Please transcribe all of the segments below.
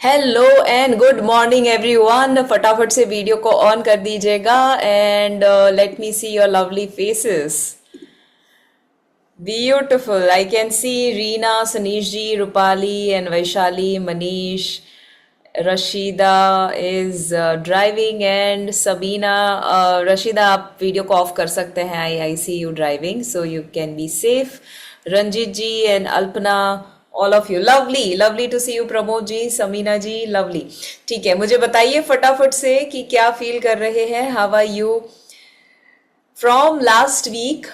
Hello and good morning everyone. फटाफट से video को ऑन कर दीजिएगा and let me see your lovely faces. Beautiful. I can see Reena, Sanish ji, Rupali and Vaishali, Manish, Rashida is driving and Sabina. Rashida आप video को off कर सकते हैं। I see you driving so you can be safe. Ranjeet ji and Alpana, all of you lovely, lovely to see you. Pramod ji, Samina ji, lovely. ठीक है, मुझे बताइए फटाफट से कि क्या फील कर रहे हैं। How are you? From last week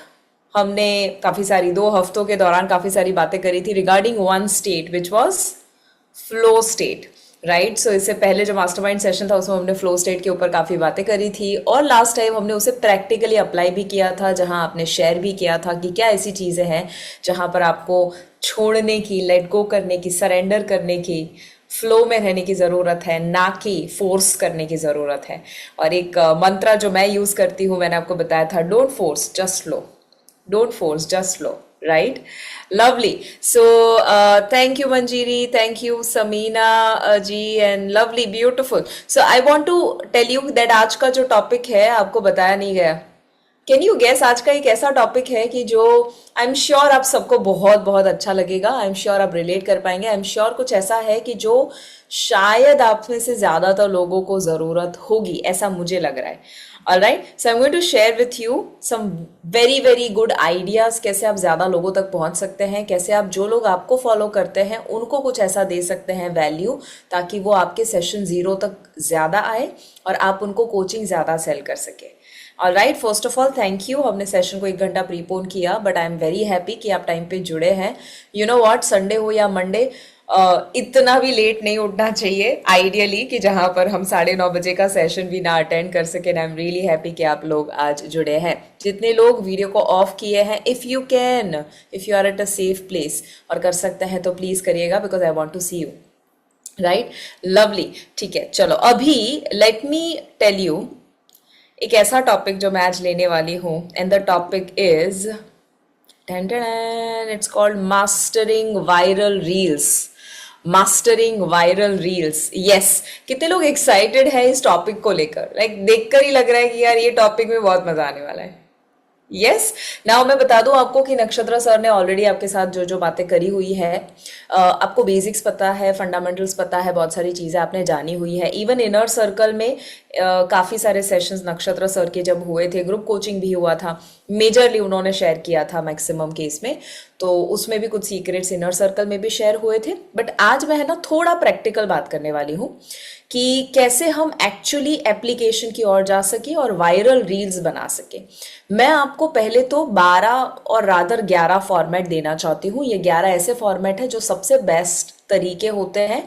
हमने काफी सारी 2 हफ्तों के दौरान काफी सारी बातें करी थी regarding one state which was flow state, right. So इससे पहले जो मास्टरमाइंड सेशन था उसमें हमने फ्लो स्टेट के ऊपर काफी बातें करी थी और लास्ट टाइम हमने उसे प्रैक्टिकली अप्लाई भी किया था, जहां आपने शेयर भी किया था कि क्या ऐसी चीजें हैं जहां पर आपको छोड़ने की, लेट गो करने की, सरेंडर करने की, फ्लो में रहने की जरूरत है, ना कि फोर्स करने की जरूरत है। और एक मंत्र जो मैं यूज करती हूँ, मैंने आपको बताया था, don't force just flow, don't force, just flow, right? Lovely. So thank you Manjiri, thank you Samina ji, and lovely, beautiful. So I want to tell you that आज का जो टॉपिक है आपको बताया नहीं गया। कैन यू गेस आज का एक ऐसा टॉपिक है कि जो आई एम श्योर आप सबको बहुत बहुत अच्छा लगेगा। आई एम श्योर आप रिलेट कर पाएंगे। आई एम श्योर कुछ ऐसा है कि जो शायद आप में से ज्यादातर लोगों को जरूरत होगी, ऐसा मुझे लग रहा है। Alright, so I am going to share with you some very very good ideas, कैसे आप ज्यादा लोगों तक पहुंच सकते हैं, कैसे आप जो लोग आपको फॉलो करते हैं उनको कुछ ऐसा दे सकते हैं वैल्यू, ताकि वो आपके सेशन 0 तक ज्यादा आए और आप उनको कोचिंग ज्यादा सेल कर सके। All right, first of all thank you. हमने सेशन को 1 घंटा प्रीपोन किया, but I am very happy कि आप टाइम पे जुड़े हैं। यू नो व्हाट, संडे हो या मंडे, इतना भी लेट नहीं उठना चाहिए आइडियली कि जहां पर हम 9:30 बजे का सेशन भी ना अटेंड कर सके। आई एम रियली हैप्पी कि आप लोग आज जुड़े हैं। जितने लोग वीडियो को ऑफ किए हैं, if you can, if you are at a safe place और कर सकते हैं तो प्लीज करिएगा, because I want to see you, right. Lovely, ठीक है। चलो अभी लेट मी टेल यू एक ऐसा टॉपिक जो मैं आज लेने वाली हूं, and the topic is it's called mastering viral reels. Mastering viral reels, yes. कितने लोग एक्साइटेड है इस टॉपिक को लेकर? लाइक देखकर ही लग रहा है कि यार ये टॉपिक में बहुत मजा आने वाला है। यस, नाउ मैं बता दूं आपको कि नक्षत्रा सर ने ऑलरेडी आपके साथ जो जो बातें करी हुई है, आपको बेसिक्स पता है, फंडामेंटल्स पता है, बहुत सारी चीजें आपने जानी हुई है। इवन इनर सर्कल में काफी सारे सेशंस नक्षत्रा सर के जब हुए थे, ग्रुप कोचिंग भी हुआ था, मेजरली उन्होंने शेयर किया था मैक्सिमम केस में, तो उसमें भी कुछ सीक्रेट्स इनर सर्कल में भी शेयर हुए थे। बट आज मैं है ना थोड़ा प्रैक्टिकल बात करने वाली हूँ कि कैसे हम एक्चुअली एप्लीकेशन की ओर जा सके और वायरल रील्स बना सके। मैं आपको पहले तो 12 और रादर 11 फॉर्मेट देना चाहती हूँ। ये 11 ऐसे फॉर्मेट है जो सबसे बेस्ट तरीके होते हैं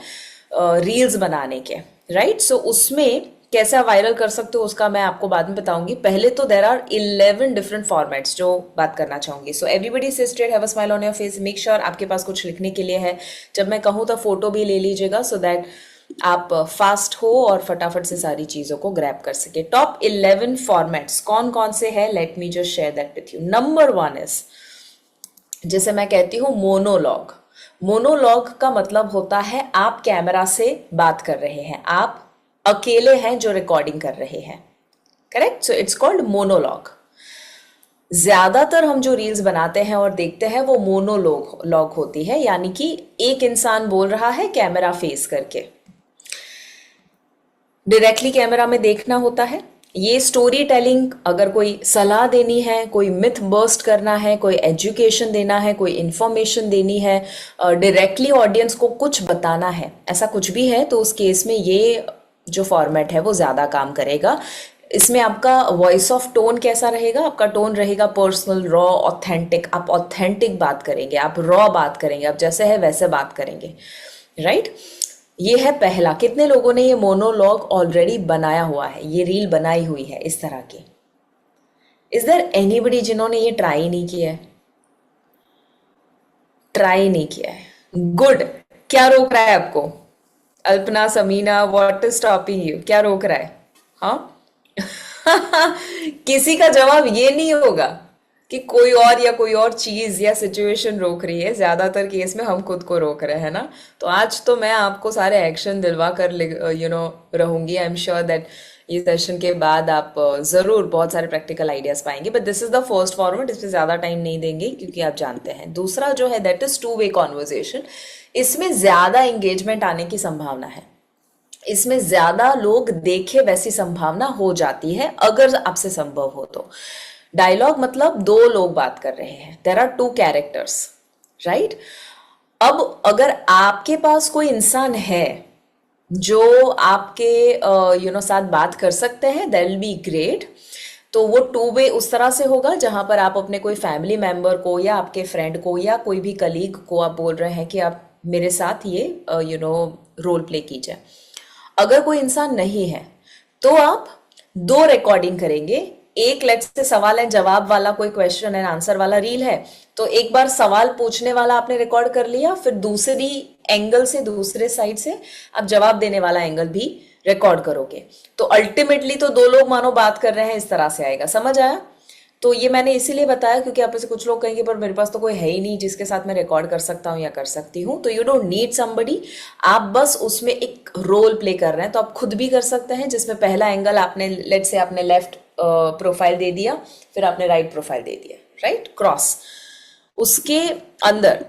रील्स बनाने के, राइट। सो उसमें कैसे आप वायरल कर सकते हो उसका मैं आपको बाद में बताऊंगी। पहले तो देर आर 11 डिफरेंट फॉर्मेट्स जो बात करना चाहूंगी। सो एवरीबडी से straight, have a smile on your face, make sure आपके पास कुछ लिखने के लिए है। जब मैं कहूँ तो फोटो भी ले लीजिएगा, सो दैट आप फास्ट हो और फटाफट से सारी चीजों को ग्रैब कर सके। टॉप 11 फॉर्मेट्स कौन कौन से हैं, late me just share that with you. Number 1 is, जैसे मैं कहती हूँ, मोनोलॉग। मोनोलॉग का मतलब होता है आप कैमरा से बात कर रहे हैं, आप अकेले हैं जो रिकॉर्डिंग कर रहे हैं, correct. So it's called monologue. ज्यादातर हम जो रील्स बनाते हैं और देखते हैं वो मोनोलॉग होती है, यानी कि एक इंसान बोल रहा है कैमरा फेस करके, डायरेक्टली कैमरा में देखना होता है। ये स्टोरी टेलिंग, अगर कोई सलाह देनी है, कोई मिथ बर्स्ट करना है, कोई एजुकेशन देना है, कोई इंफॉर्मेशन देनी है, डायरेक्टली ऑडियंस को कुछ बताना है, ऐसा कुछ भी है, तो उस केस में ये जो फॉर्मेट है वो ज्यादा काम करेगा। इसमें आपका वॉइस ऑफ टोन कैसा रहेगा? आपका टोन रहेगा पर्सनल, रॉ, ऑथेंटिक। आप ऑथेंटिक बात करेंगे, आप रॉ बात करेंगे, आप जैसे है वैसे बात करेंगे, राइट। ये है पहला। कितने लोगों ने ये मोनोलॉग ऑलरेडी बनाया हुआ है, ये रील बनाई हुई है इस तरह की? इज देयर एनीबडी जिन्होंने ये ट्राई नहीं किया है? ट्राई नहीं किया है, गुड। क्या रोक रहा है आपको? Alpana, Samina, what is stopping you? क्या रोक रहा है? हाँ किसी का जवाब ये नहीं होगा। कि कोई और या कोई और चीज या सिचुएशन रोक रही है, ज्यादातर केस में हम खुद को रोक रहे हैं ना। तो आज तो मैं आपको सारे एक्शन दिलवा कर रहूंगी। आई एम श्योर दैट ये सेशन के बाद आप जरूर बहुत सारे प्रैक्टिकल आइडियाज पाएंगे। But this is the first format, इस पे ज्यादा टाइम नहीं देंगे क्योंकि आप जानते हैं। दूसरा जो है that is two way conversation. इसमें ज्यादा एंगेजमेंट आने की संभावना है, इसमें ज्यादा लोग देखे वैसी संभावना हो जाती है अगर आपसे संभव हो तो। डायलॉग मतलब दो लोग बात कर रहे हैं, there are two characters, right. अब अगर आपके पास कोई इंसान है जो आपके साथ बात कर सकते हैं, दैट विल बी ग्रेट। तो वो टू वे उस तरह से होगा जहां पर आप अपने कोई फैमिली मेंबर को या आपके फ्रेंड को या कोई भी कलीग को आप बोल रहे हैं कि आप मेरे साथ ये रोल प्ले कीजिए। अगर कोई इंसान नहीं है तो आप दो रिकॉर्डिंग करेंगे। एक लेट्स से सवाल एंड जवाब वाला कोई क्वेश्चन एंड आंसर वाला रील है, तो एक बार सवाल पूछने वाला आपने रिकॉर्ड कर लिया, फिर दूसरी एंगल से, दूसरे साइड से आप जवाब देने वाला एंगल भी रिकॉर्ड करोगे। तो अल्टीमेटली तो दो लोग मानो बात कर रहे हैं, इस तरह से आएगा। समझ आया? तो ये मैंने इसीलिए बताया क्योंकि आप में से कुछ लोग कहेंगे पर मेरे पास तो कोई है ही नहीं जिसके साथ मैं रिकॉर्ड कर सकता हूँ या कर सकती हूँ। तो यू डोंट नीड समबडी, आप बस उसमें एक रोल प्ले कर रहे हैं। तो आप खुद भी कर सकते हैं, जिसमें पहला एंगल आपने लेट्स से आपने लेफ्ट प्रोफाइल दे दिया, फिर आपने राइट प्रोफाइल दे दिया, राइट, क्रॉस। उसके अंदर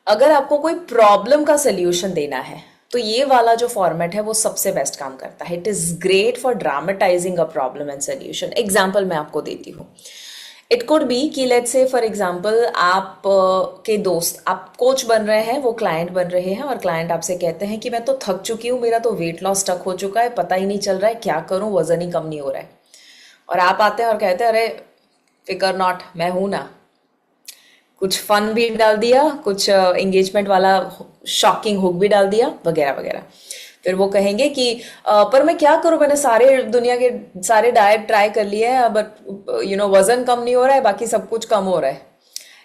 अगर आपको कोई प्रॉब्लम का सोल्यूशन देना है तो ये वाला जो फॉर्मेट है वो सबसे बेस्ट काम करता है। It is great for dramatizing a problem and solution. Example मैं आपको देती हूँ। इट कुड बी कि लेट्स से फॉर एग्जाम्पल आप के दोस्त, आप कोच बन रहे हैं, वो क्लाइंट बन रहे हैं, और क्लाइंट आपसे कहते हैं कि मैं तो थक चुकी हूँ, मेरा तो वेट लॉस स्टक हो चुका है, पता ही नहीं चल रहा है क्या करूँ, वजन ही कम नहीं हो रहा है। और आप आते हैं और कहते हैं अरे फिकर नॉट, मैं हूं ना। कुछ फन भी डाल दिया, कुछ एंगेजमेंट वाला शॉकिंग हुक भी डाल दिया, वगैरह वगैरह। फिर वो कहेंगे कि पर मैं क्या करूं, मैंने सारे दुनिया के सारे डाइट ट्राई कर लिए हैं, बट वजन कम नहीं हो रहा है, बाकी सब कुछ कम हो रहा है।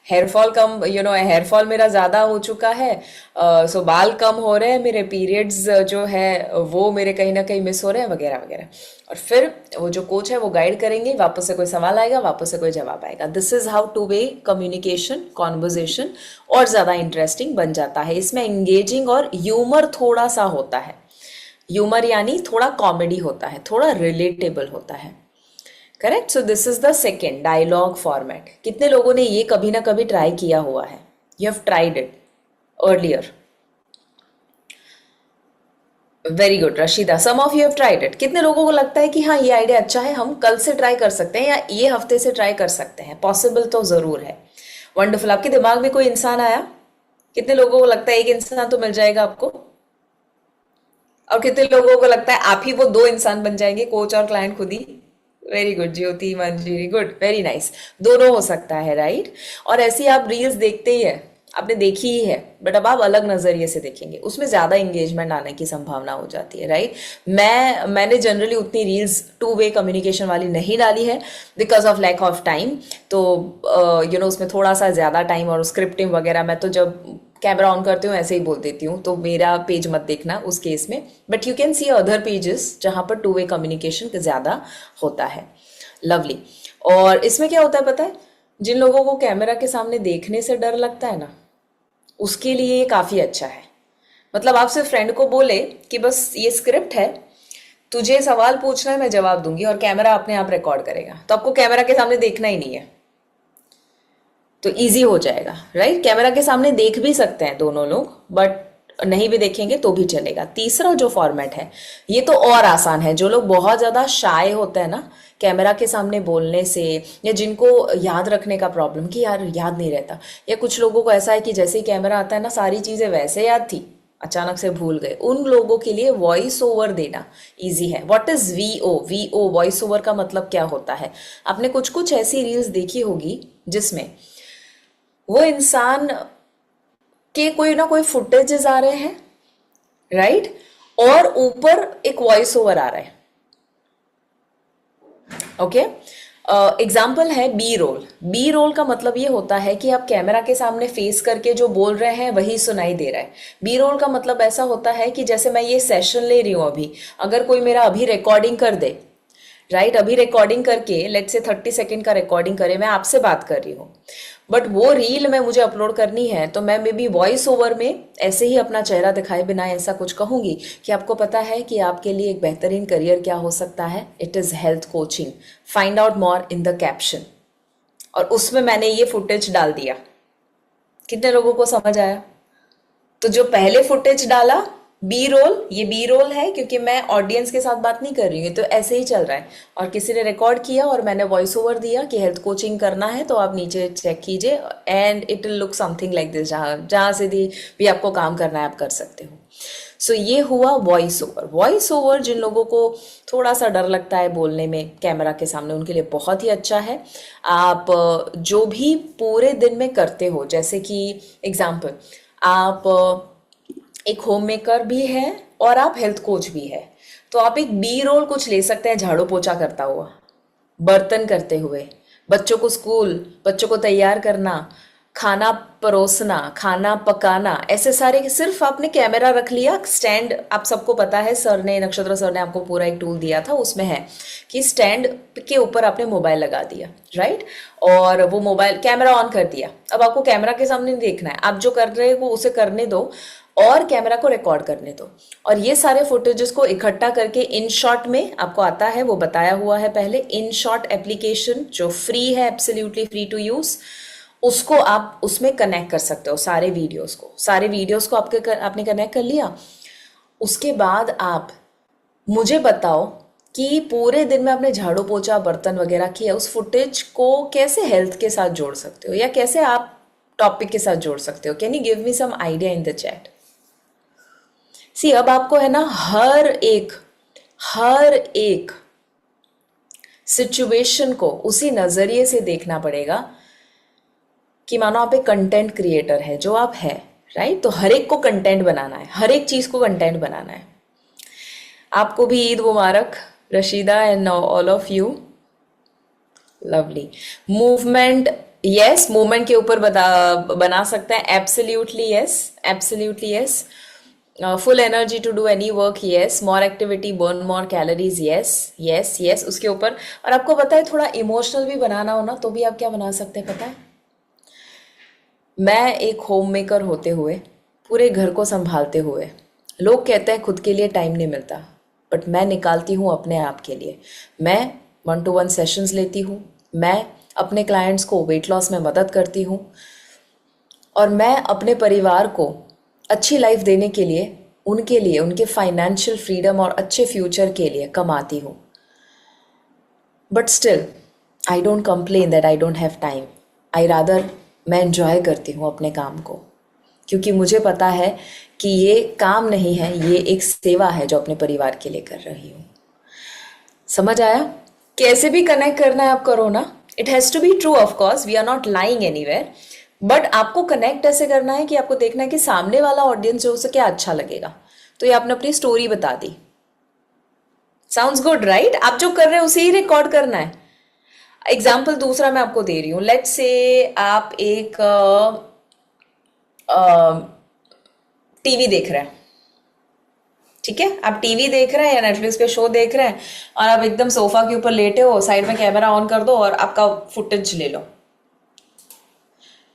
हेयर फॉल कम, हेयर फॉल मेरा ज़्यादा हो चुका है, सो बाल कम हो रहे हैं, मेरे पीरियड्स जो है वो मेरे कहीं ना कहीं मिस हो रहे हैं, वगैरह वगैरह। और फिर वो जो कोच है वो गाइड करेंगे, वापस से कोई सवाल आएगा, वापस से कोई जवाब आएगा। This is how two way communication, conversation और ज़्यादा इंटरेस्टिंग बन जाता है। इसमें एंगेजिंग और ह्यूमर थोड़ा सा होता है। ह्यूमर यानी थोड़ा कॉमेडी होता है, थोड़ा रिलेटेबल होता है। Correct. So this is the second dialogue format. कितने लोगों ने ये कभी ना कभी ट्राई किया हुआ है? You have tried it earlier. Very good Rashida, some of you have tried it. कितने लोगों को लगता है कि हाँ ये आइडिया अच्छा है, हम कल से ट्राई कर सकते हैं या ये हफ्ते से ट्राई कर सकते हैं? पॉसिबल तो जरूर है। वंडरफुल। आपके दिमाग में कोई इंसान आया? कितने लोगों को लगता है एक इंसान तो मिल जाएगा आपको? और कितने लोगों को लगता है आप ही वो दो इंसान बन जाएंगे, कोच और क्लाइंट खुद ही? वेरी गुड ज्योति, मंजीरी, गुड, वेरी नाइस। दोनों हो सकता है, राइट। और ऐसी आप रील्स देखते ही है, आपने देखी ही है, बट अब आप अलग नजरिए से देखेंगे, उसमें ज्यादा एंगेजमेंट आने की संभावना हो जाती है, राइट। मैंने जनरली उतनी रील्स टू वे कम्युनिकेशन वाली नहीं डाली है because of lack of time. तो उसमें थोड़ा सा ज्यादा टाइम और स्क्रिप्टिंग वगैरह, मैं तो जब कैमरा ऑन करती हूँ ऐसे ही बोल देती हूँ, तो मेरा पेज मत देखना उस केस में। But you can see other pages जहाँ पर टू वे कम्युनिकेशन ज्यादा होता है। लवली। और इसमें क्या होता है पता है, जिन लोगों को कैमरा के सामने देखने से डर लगता है ना, उसके लिए ये काफी अच्छा है। मतलब आप सिर्फ फ्रेंड को बोले कि बस ये स्क्रिप्ट है, तुझे सवाल पूछना है, मैं जवाब दूंगी, और कैमरा अपने आप रिकॉर्ड करेगा, तो आपको कैमरा के सामने देखना ही नहीं है, तो इजी हो जाएगा, राइट। कैमरा के सामने देख भी सकते हैं दोनों लोग, बट नहीं भी देखेंगे तो भी चलेगा। तीसरा जो फॉर्मेट है ये तो और आसान है। जो लोग बहुत ज्यादा शाय होते हैं ना कैमरा के सामने बोलने से, या जिनको याद रखने का प्रॉब्लम कि यार याद नहीं रहता, या कुछ लोगों को ऐसा है कि जैसे ही कैमरा आता है ना सारी चीजें वैसे याद थी अचानक से भूल गए, उन लोगों के लिए वॉइस ओवर देना इजी है। What is VO voice over का मतलब क्या होता है? आपने कुछ कुछ ऐसी रील्स देखी होगी जिसमें वो इंसान के कोई ना कोई फुटेजेस आ रहे हैं, राइट, और ऊपर एक वॉइस ओवर आ रहा है। ओके, एग्जाम्पल है बी रोल। बी रोल का मतलब ये होता है कि आप कैमरा के सामने फेस करके जो बोल रहे हैं वही सुनाई दे रहा है। बी रोल का मतलब ऐसा होता है कि जैसे मैं ये सेशन ले रही हूं अभी, अगर कोई मेरा अभी रिकॉर्डिंग कर दे, राइट? अभी रिकॉर्डिंग करके लेट्स से 30 सेकेंड का रिकॉर्डिंग करे, मैं आपसे बात कर रही हूँ, बट वो रील में मुझे अपलोड करनी है, तो मैं मे बी वॉइस ओवर में ऐसे ही अपना चेहरा दिखाए बिना ऐसा कुछ कहूंगी कि आपको पता है कि आपके लिए एक बेहतरीन करियर क्या हो सकता है, it is health coaching, find out more in the caption. और उसमें मैंने ये फुटेज डाल दिया। कितने लोगों को समझ आया? तो जो पहले फुटेज डाला, बी रोल, ये बी रोल है क्योंकि मैं ऑडियंस के साथ बात नहीं कर रही हूँ, तो ऐसे ही चल रहा है। और किसी ने रिकॉर्ड किया और मैंने वॉइस ओवर दिया कि हेल्थ कोचिंग करना है तो आप नीचे चेक कीजिए, and it will look something like this, जहाँ जहाँ से भी आपको काम करना है आप कर सकते हो। सो ये हुआ वॉइस ओवर। वॉइस ओवर जिन लोगों को थोड़ा सा डर लगता है बोलने में कैमरा के सामने, उनके लिए बहुत ही अच्छा है। आप जो भी पूरे दिन में करते हो, जैसे कि एग्जाम्पल, आप एक होम मेकर भी है और आप हेल्थ कोच भी है, तो आप एक बी रोल कुछ ले सकते हैं, झाड़ू पोछा करता हुआ, बर्तन करते हुए, बच्चों को स्कूल, बच्चों को तैयार करना, खाना परोसना, खाना पकाना, ऐसे सारे। सिर्फ आपने कैमरा रख लिया, स्टैंड, आप सबको पता है, सर ने, नक्षत्र सर ने आपको पूरा एक टूल दिया था, उसमें है कि स्टैंड के ऊपर आपने मोबाइल लगा दिया, राइट? और वो मोबाइल कैमरा ऑन कर दिया। अब आपको कैमरा के सामने नहीं देखना है, आप जो कर रहे हो वो उसे करने दो और कैमरा को रिकॉर्ड करने दो। और ये सारे फुटेजेस को इकट्ठा करके इन शॉट में आपको आता है, वो बताया हुआ है पहले, इन शॉट एप्लीकेशन जो फ्री है, एब्सोल्युटली फ्री टू यूज, उसको आप उसमें कनेक्ट कर सकते हो सारे वीडियोस को आपने कनेक्ट कर लिया। उसके बाद आप मुझे बताओ कि पूरे दिन में आपने झाड़ू पोछा, बर्तन वगैरह किया, उस फुटेज को कैसे हेल्थ के साथ जोड़ सकते हो, या कैसे आप टॉपिक के साथ जोड़ सकते हो। Can you give me some idea in the chat? See, अब आपको है ना हर एक सिचुएशन को उसी नजरिए से देखना पड़ेगा कि मानो आप एक कंटेंट क्रिएटर है, जो आप है, राइट? तो हर एक को कंटेंट बनाना है, हर एक चीज को कंटेंट बनाना है। आपको भी ईद मुबारक Rashida and all of you. Lovely. Movement, yes, movement के ऊपर बना सकते हैं, absolutely yes, absolutely yes. Full energy to do any work, yes. More activity burn more calories, yes yes yes, उसके ऊपर। और आपको पता है थोड़ा इमोशनल भी बनाना हो ना, तो भी आप क्या बना सकते हैं पता है? मैं एक होम मेकर होते हुए, पूरे घर को संभालते हुए, लोग कहते हैं खुद के लिए टाइम नहीं मिलता, बट मैं निकालती हूँ अपने आप के लिए। मैं 1-to-1 सेशंस लेती हूँ, मैं अपने क्लाइंट्स को वेट लॉस में मदद करती हूँ, और मैं अपने परिवार को अच्छी लाइफ देने के लिए, उनके फाइनेंशियल फ्रीडम और अच्छे फ्यूचर के लिए कमाती हूँ। But still I don't complain that I don't have time. I rather, मैं एंजॉय करती हूँ अपने काम को, क्योंकि मुझे पता है कि ये काम नहीं है, ये एक सेवा है जो अपने परिवार के लिए कर रही हूँ। समझ आया? कैसे भी कनेक्ट करना है आप करो ना, it has to be true, of course we are not lying anywhere, but आपको कनेक्ट ऐसे करना है कि आपको देखना है कि सामने वाला ऑडियंस जो, उसे क्या अच्छा लगेगा। तो ये आपने अपनी स्टोरी बता दी, साउंड्स गुड राइट? आप जो कर रहे हैं उसे ही रिकॉर्ड करना है। एग्जाम्पल दूसरा मैं आपको दे रही हूँ, लेट्स से आप एक टीवी देख रहे हैं, ठीक है? आप टीवी देख रहे हैं या नेटफ्लिक्स पे शो देख रहे हैं, और आप एकदम सोफा के ऊपर लेटे हो, साइड में कैमरा ऑन कर दो और आपका फुटेज ले लो,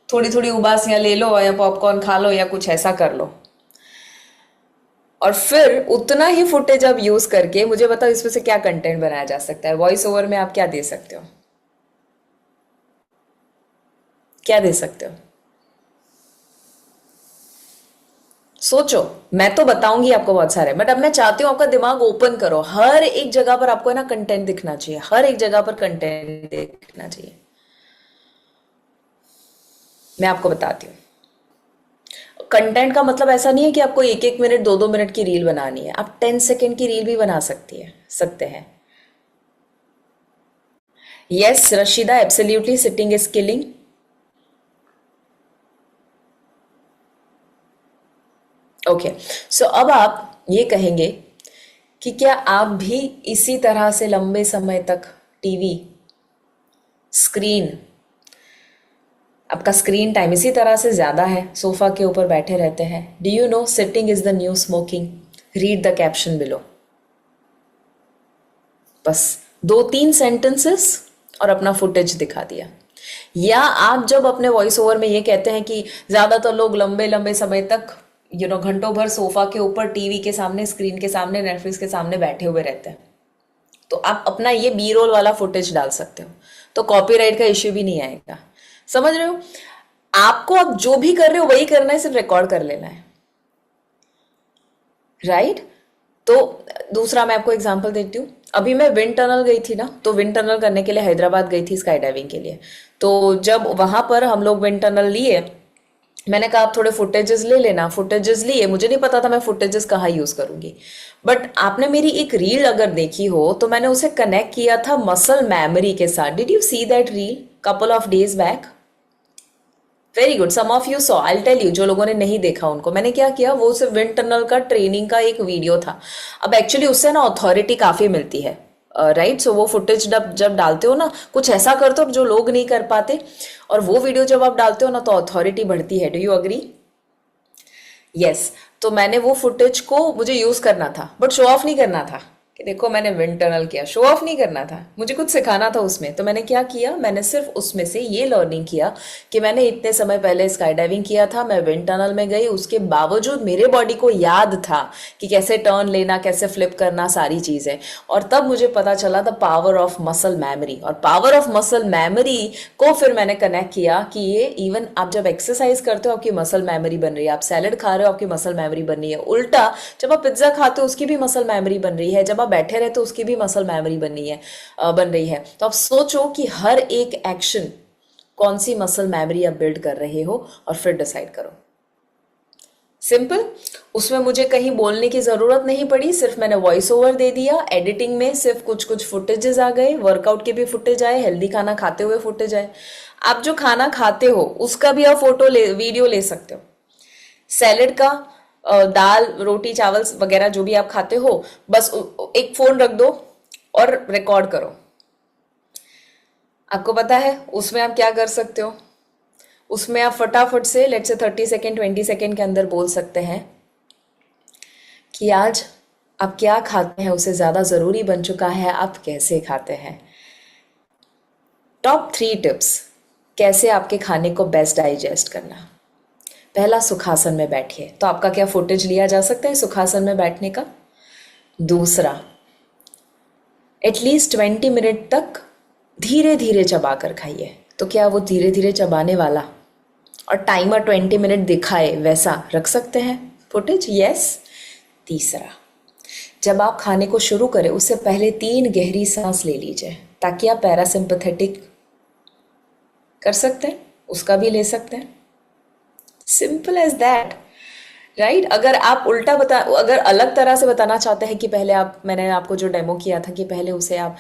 थोड़ी थोड़ी उबासियां ले लो, या पॉपकॉर्न खा लो, या कुछ ऐसा कर लो। और फिर उतना ही फुटेज आप यूज करके मुझे बताओ इसमें से क्या कंटेंट बनाया जा सकता है। वॉइस ओवर में आप क्या दे सकते हो, क्या दे सकते हो? सोचो, मैं तो बताऊंगी आपको बहुत सारे, बट अब मैं चाहती हूँ आपका दिमाग ओपन करो। हर एक जगह पर आपको है ना कंटेंट दिखना चाहिए, हर एक जगह पर कंटेंट दिखना चाहिए। मैं आपको बताती हूँ, कंटेंट का मतलब ऐसा नहीं है कि आपको 1-1 मिनट 2-2 मिनट की रील बनानी है, आप 10 सेकेंड की रील भी बना सकते हैं। Yes Rashida, absolutely, sitting is killing. Okay, so अब आप ये कहेंगे कि क्या आप भी इसी तरह से लंबे समय तक टीवी स्क्रीन, आपका स्क्रीन टाइम इसी तरह से ज्यादा है, सोफा के ऊपर बैठे रहते हैं? Do you know sitting is the new smoking? Read the caption below. बस 2-3 सेंटेंसेस और अपना फुटेज दिखा दिया। या आप जब अपने वॉइस ओवर में ये कहते हैं कि ज्यादातर लोग लंबे लंबे समय तक घंटों भर सोफा के ऊपर, टीवी के सामने, स्क्रीन के सामने, नेटफ्लिक्स के सामने बैठे हुए रहते हैं, तो आप अपना ये बी रोल वाला फुटेज डाल सकते हो, तो कॉपीराइट का इश्यू भी नहीं आएगा। समझ रहे हो? आपको अब जो भी कर रहे हो वही करना है, सिर्फ रिकॉर्ड कर लेना है, राइट? तो दूसरा मैं आपको एग्जांपल देती हूँ। अभी मैं विंड टनल गई थी ना, तो विंड टनल करने के लिए हैदराबाद गई थी स्काई डाइविंग के लिए। तो जब वहां पर हम लोग विंड टनल लिए, मैंने कहा आप थोड़े फुटेजेस ले लेना। फुटेजेस लिए, मुझे नहीं पता था मैं फुटेजेस कहाँ यूज करूंगी, बट आपने मेरी एक रील अगर देखी हो तो मैंने उसे कनेक्ट किया था मसल मेमोरी के साथ। Did you see that reel couple of days back? Very good, some of you saw. I tell you, जो लोगों ने नहीं देखा उनको मैंने क्या किया, वो सिर्फ विंड टनल का ट्रेनिंग का एक वीडियो था। अब एक्चुअली उससे ना अथॉरिटी काफी मिलती है, राइट? सो वो फुटेज जब डालते हो ना, कुछ ऐसा करते हो जो लोग नहीं कर पाते, और वो वीडियो जब आप डालते हो ना तो अथॉरिटी बढ़ती है। Do you agree? यस। तो मैंने वो फुटेज को मुझे यूज करना था, बट शो ऑफ नहीं करना था कि देखो मैंने विंड टनल किया। शो ऑफ नहीं करना था, मुझे कुछ सिखाना था उसमें। तो मैंने क्या किया, मैंने सिर्फ उसमें से ये लर्निंग किया कि मैंने इतने समय पहले स्काई डाइविंग किया था, मैं विंड टनल में गई, उसके बावजूद मेरे बॉडी को याद था कि कैसे टर्न लेना, कैसे फ्लिप करना, सारी चीजें। और तब मुझे पता चला the power of muscle memory. और पावर ऑफ मसल मेमोरी को फिर मैंने कनेक्ट किया कि ये इवन आप जब एक्सरसाइज करते हो आपकी मसल मेमोरी बन रही है, आप सैलेड खा रहे हो आपकी मसल मेमोरी बन रही है, उल्टा जब आप पिज्जा खाते हो उसकी भी मसल मेमोरी बन रही है, जब बैठे रहे तो उसकी भी मसल मेमोरी बन रही है। तो आप सोचो कि हर एक एक्शन कौन सी मसल मेमोरी आप बिल्ड कर रहे हो, और फिर डिसाइड करो। सिंपल। उसमें मुझे कहीं बोलने की जरूरत नहीं पड़ी, सिर्फ मैंने वॉइस ओवर दे दिया। एडिटिंग में सिर्फ कुछ कुछ फुटेजेस आ गए, वर्कआउट के भी फुटेज आए, हेल्दी खाना खाते हुए फुटेज आए। आप जो खाना खाते हो उसका भी आप वीडियो ले सकते हो। सैलेड का, दाल रोटी चावल वगैरह जो भी आप खाते हो, बस एक फोन रख दो और रिकॉर्ड करो। आपको पता है उसमें आप क्या कर सकते हो? उसमें आप फटाफट से लेट्स से 30 सेकेंड 20 सेकेंड के अंदर बोल सकते हैं कि आज आप क्या खाते हैं उससे ज्यादा जरूरी बन चुका है आप कैसे खाते हैं। टॉप 3 टिप्स कैसे आपके खाने को बेस्ट डाइजेस्ट करना। पहला, सुखासन में बैठिए। तो आपका क्या फुटेज लिया जा सकता है सुखासन में बैठने का? दूसरा, एटलीस्ट 20 मिनट तक धीरे धीरे चबा कर खाइए। तो क्या वो धीरे धीरे चबाने वाला और टाइमर 20 मिनट दिखाए वैसा रख सकते हैं फुटेज? यस। तीसरा, जब आप खाने को शुरू करें उससे पहले 3 गहरी सांस ले लीजिए ताकि आप पैरासिम्पैथेटिक कर सकते हैं, उसका भी ले सकते हैं। Simple as that, right? अगर आप अगर अलग तरह से बताना चाहते हैं कि पहले मैंने आपको जो डेमो किया था कि पहले उसे आप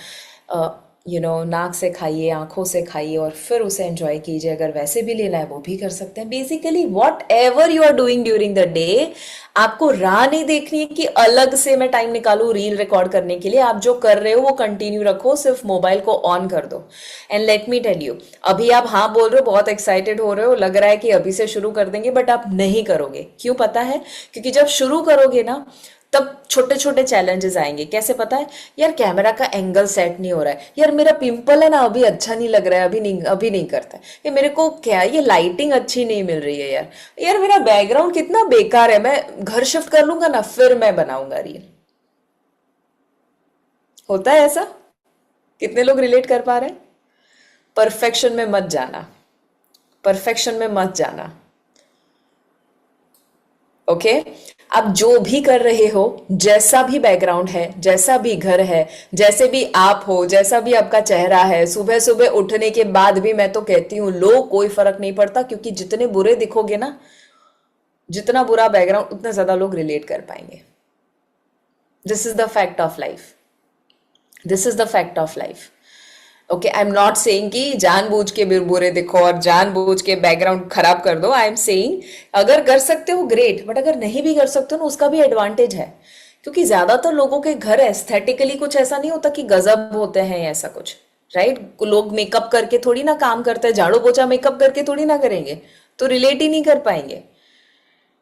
नाक से खाइए, आंखों से खाइए और फिर उसे एंजॉय कीजिए, अगर वैसे भी लेना है वो भी कर सकते हैं। Basically whatever you are doing during the day, आपको राह नहीं देखनी है कि अलग से मैं टाइम निकालू रील रिकॉर्ड करने के लिए। आप जो कर रहे हो वो कंटिन्यू रखो, सिर्फ मोबाइल को ऑन कर दो। And let me tell you, अभी आप हाँ बोल रहे हो, बहुत एक्साइटेड हो रहे हो, लग रहा है कि अभी से शुरू कर देंगे, बट आप नहीं करोगे। क्यों पता है? क्योंकि जब शुरू करोगे ना तब छोटे छोटे चैलेंजेस आएंगे। कैसे पता है? यार कैमरा का एंगल सेट नहीं हो रहा है, यार मेरा पिंपल है ना अभी अच्छा नहीं लग रहा है, अभी नहीं करता है, ये मेरे को क्या, ये लाइटिंग अच्छी नहीं मिल रही है, यार मेरा बैकग्राउंड कितना बेकार है, मैं घर शिफ्ट कर लूंगा ना फिर मैं बनाऊंगा रील। होता है ऐसा? कितने लोग रिलेट कर पा रहे हैं? परफेक्शन में मत जाना, परफेक्शन में मत जाना। ओके आप जो भी कर रहे हो, जैसा भी बैकग्राउंड है, जैसा भी घर है, जैसे भी आप हो, जैसा भी आपका चेहरा है, सुबह सुबह उठने के बाद भी मैं तो कहती हूँ लो, कोई फर्क नहीं पड़ता, क्योंकि जितने बुरे दिखोगे ना, जितना बुरा बैकग्राउंड, उतना ज्यादा लोग रिलेट कर पाएंगे। This is the fact of life, this is the fact of life. Okay I am not saying कि जानबूझ के बुरे दिखो और जानबूझ के बैकग्राउंड खराब कर दो। आई एम सेइंग अगर कर सकते हो ग्रेट, बट अगर नहीं भी कर सकते हो ना उसका भी एडवांटेज है, क्योंकि ज्यादातर लोगों के घर एस्थेटिकली कुछ ऐसा नहीं होता कि गजब होते हैं ऐसा कुछ, राइट? लोग मेकअप करके थोड़ी ना काम करते हैं, झाड़ू पोछा मेकअप करके थोड़ी ना करेंगे, तो रिलेट ही नहीं कर पाएंगे।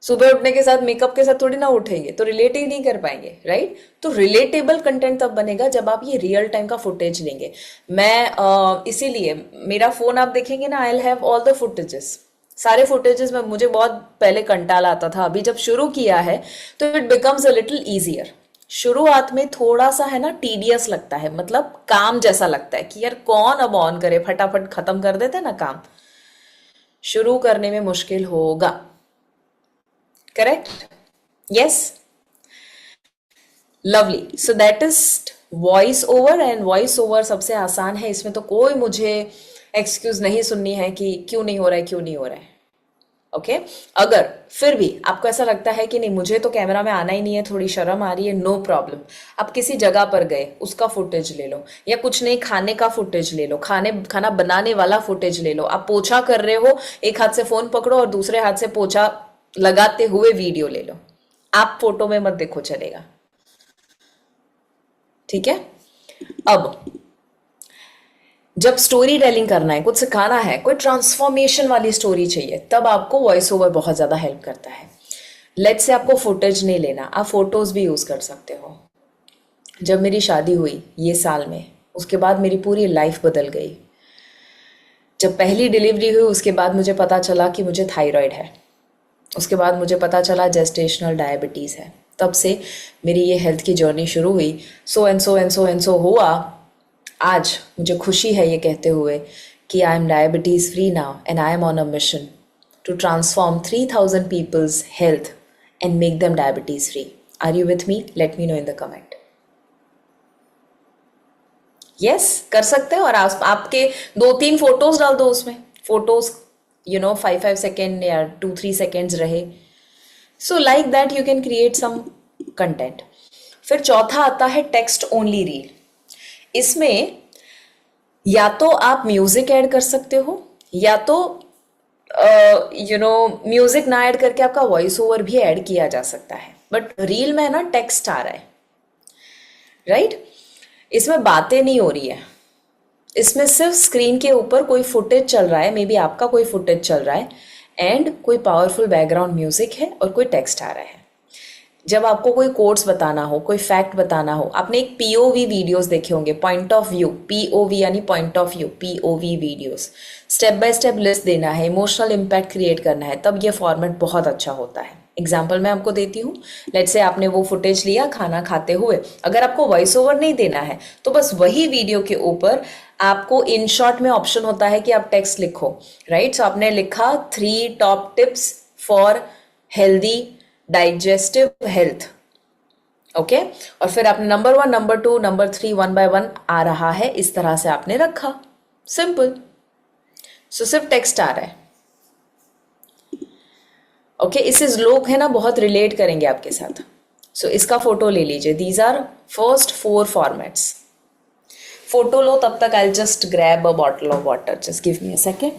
सुबह उठने के साथ मेकअप के साथ थोड़ी ना उठेंगे, तो रिलेट ही नहीं कर पाएंगे, राइट? तो रिलेटेबल कंटेंट तब बनेगा जब आप ये रियल टाइम का फुटेज लेंगे। मैं इसीलिए मेरा फोन आप देखेंगे ना, I will have all the footages, सारे फुटेजेस में। मुझे बहुत पहले कंटाल आता था, अभी जब शुरू किया है तो it becomes a little easier. शुरुआत में थोड़ा सा है ना टीडियस लगता है, मतलब काम जैसा लगता है कि यार कौन अब ऑन करे, फटाफट खत्म कर देते ना काम। शुरू करने में मुश्किल होगा, correct? Yes, lovely. So that is voice over, and voice over सबसे आसान है, इसमें तो कोई मुझे एक्सक्यूज नहीं सुननी है कि क्यों नहीं हो रहा है, क्यों नहीं हो रहा है। ओके अगर फिर भी आपको ऐसा लगता है कि नहीं मुझे तो कैमरा में आना ही नहीं है, थोड़ी शर्म आ रही है, नो प्रॉब्लम। आप किसी जगह पर गए, उसका फुटेज ले लो, या कुछ नहीं खाने का फुटेज ले लो, खाना बनाने वाला फुटेज ले लो। आप पोछा कर रहे हो, एक हाथ से फोन पकड़ो और दूसरे हाथ से पोछा लगाते हुए वीडियो ले लो। आप फोटो में मत देखो, चलेगा? ठीक है। अब जब स्टोरी टेलिंग करना है, कुछ सिखाना है, कोई ट्रांसफॉर्मेशन वाली स्टोरी चाहिए, तब आपको वॉइस ओवर बहुत ज़्यादा हेल्प करता है। लेट्स से आपको फुटेज नहीं लेना, आप फोटोज भी यूज़ कर सकते हो। जब मेरी शादी हुई ये साल में, उसके बाद मेरी पूरी लाइफ बदल गई। जब पहली डिलीवरी हुई उसके बाद मुझे पता चला कि मुझे थायराइड है, उसके बाद मुझे पता चला जेस्टेशनल डायबिटीज़ है। तब से मेरी ये हेल्थ की जर्नी शुरू हुई। So and so and so and so हुआ। आज मुझे खुशी है ये कहते हुए कि I am diabetes free now, and I am on a mission to transform 3000 people's health and make them diabetes free. Are you with me? Let me know in the comment. Yes, कर सकते हो। और आपके 2-3 photos डाल दो उसमें, photos 5-5 second या 2-3 seconds रहे। So like that you can create some content. फिर चौथा आता है टेक्स्ट ओनली रील। इसमें या तो आप म्यूजिक ऐड कर सकते हो, या तो म्यूजिक ना ऐड करके आपका वॉइस ओवर भी ऐड किया जा सकता है। बट रील में है ना टेक्स्ट आ रहा है, राइट? इसमें बातें नहीं हो रही है, इसमें सिर्फ स्क्रीन के ऊपर कोई फुटेज चल रहा है, मे बी आपका कोई फुटेज चल रहा है, एंड कोई पावरफुल बैकग्राउंड म्यूजिक है और कोई टेक्स्ट आ रहा है। जब आपको कोई कोट्स बताना हो, कोई फैक्ट बताना हो, आपने एक पीओवी वीडियोस देखे होंगे, पॉइंट ऑफ व्यू, पीओवी यानी point of view, POV videos. Step by step list देना है, इमोशनल इम्पैक्ट क्रिएट करना है, तब ये फॉर्मेट बहुत अच्छा होता है। एग्जाम्पल मैं आपको देती हूँ। लेट्स से आपने वो फुटेज लिया खाना खाते हुए, अगर आपको वॉइस ओवर नहीं देना है तो बस वही वीडियो के ऊपर आपको इन शॉर्ट में ऑप्शन होता है कि आप टेक्स्ट लिखो, राइट? सो आपने लिखा 3 top tips for healthy digestive health, okay? और फिर आपने नंबर 1, नंबर 2, नंबर 3 1 बाय 1 आ रहा है, इस तरह से आपने रखा, सिंपल। सो सिर्फ टेक्स्ट आ रहा है, ओके? इससे लोग है ना बहुत रिलेट करेंगे आपके साथ। सो इसका फोटो ले लीजिए। These are first 4 formats. Photo लो, तब तक I just grab a bottle of water, just give me a second.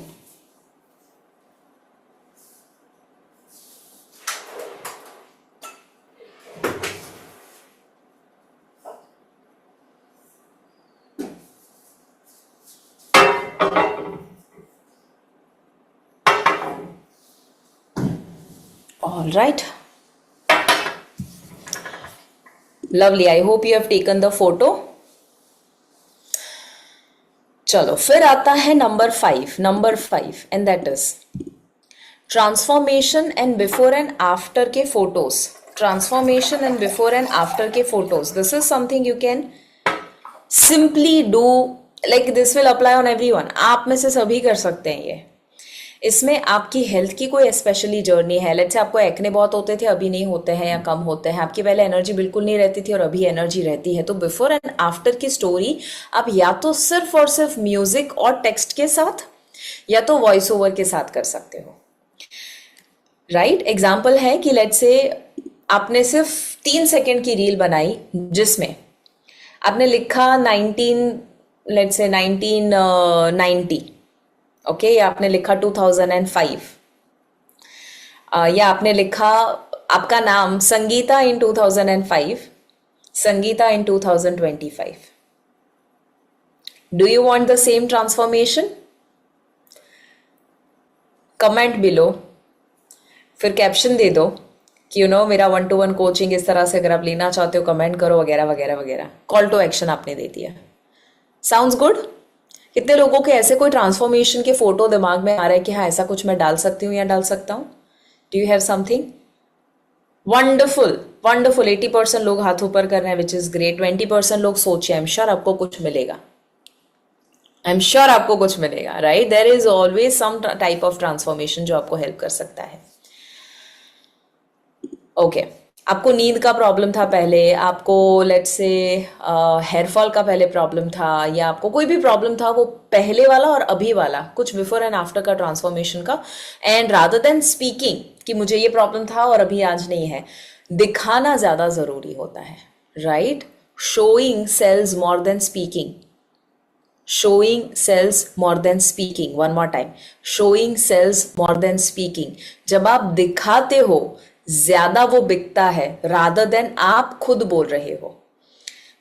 All right. Lovely. I hope you have taken the photo. चलो फिर आता है number 5, and that is transformation and before and after के photos. Transformation and before and after के photos, this is something you can simply do, like this will apply on everyone. आप में से सभी कर सकते हैं ये। इसमें आपकी हेल्थ की कोई स्पेशली जर्नी है, लेट्स से आपको एक्ने बहुत होते थे, अभी नहीं होते हैं या कम होते हैं, आपकी पहले एनर्जी बिल्कुल नहीं रहती थी और अभी एनर्जी रहती है, तो बिफोर एंड आफ्टर की स्टोरी आप या तो सिर्फ और सिर्फ म्यूजिक और टेक्स्ट के साथ या तो वॉइस ओवर के साथ कर सकते हो, राइट? एग्जाम्पल है कि लेट्स से आपने सिर्फ 3 सेकेंड की रील बनाई जिसमें आपने लिखा 1990, ओके? या आपने लिखा 2005, या आपने लिखा आपका नाम संगीता इन 2005, संगीता इन 2025। Do you want the same transformation? Comment below फिर कैप्शन दे दो कि मेरा 1-to-1 कोचिंग इस तरह से अगर आप लेना चाहते हो कमेंट करो वगैरह वगैरह वगैरह. कॉल टू एक्शन आपने दे दिया. Sounds good. कितने लोगों के ऐसे कोई ट्रांसफॉर्मेशन के फोटो दिमाग में आ रहा है कि हाँ ऐसा कुछ मैं डाल सकती हूँ या डाल सकता हूँ? Do you have something? Wonderful wonderful. 80% लोग हाथ ऊपर कर रहे हैं, विच इज ग्रेट. 20% लोग सोचिए. आई एम श्योर आपको कुछ मिलेगा. आई एम श्योर आपको कुछ मिलेगा. Right, there is always some type of transformation जो आपको हेल्प कर सकता है. ओके आपको नींद का प्रॉब्लम था पहले, आपको लेट्स से हेयर फॉल का पहले प्रॉब्लम था, या आपको कोई भी प्रॉब्लम था, वो पहले वाला और अभी वाला कुछ बिफोर एंड आफ्टर का ट्रांसफॉर्मेशन का. एंड रादर देन स्पीकिंग कि मुझे ये प्रॉब्लम था और अभी आज नहीं है, दिखाना ज्यादा जरूरी होता है. Right, showing sells more than speaking. Showing sells more than speaking. One more time. Showing sells more than speaking. जब आप दिखाते हो ज्यादा वो बिकता है rather than आप खुद बोल रहे हो.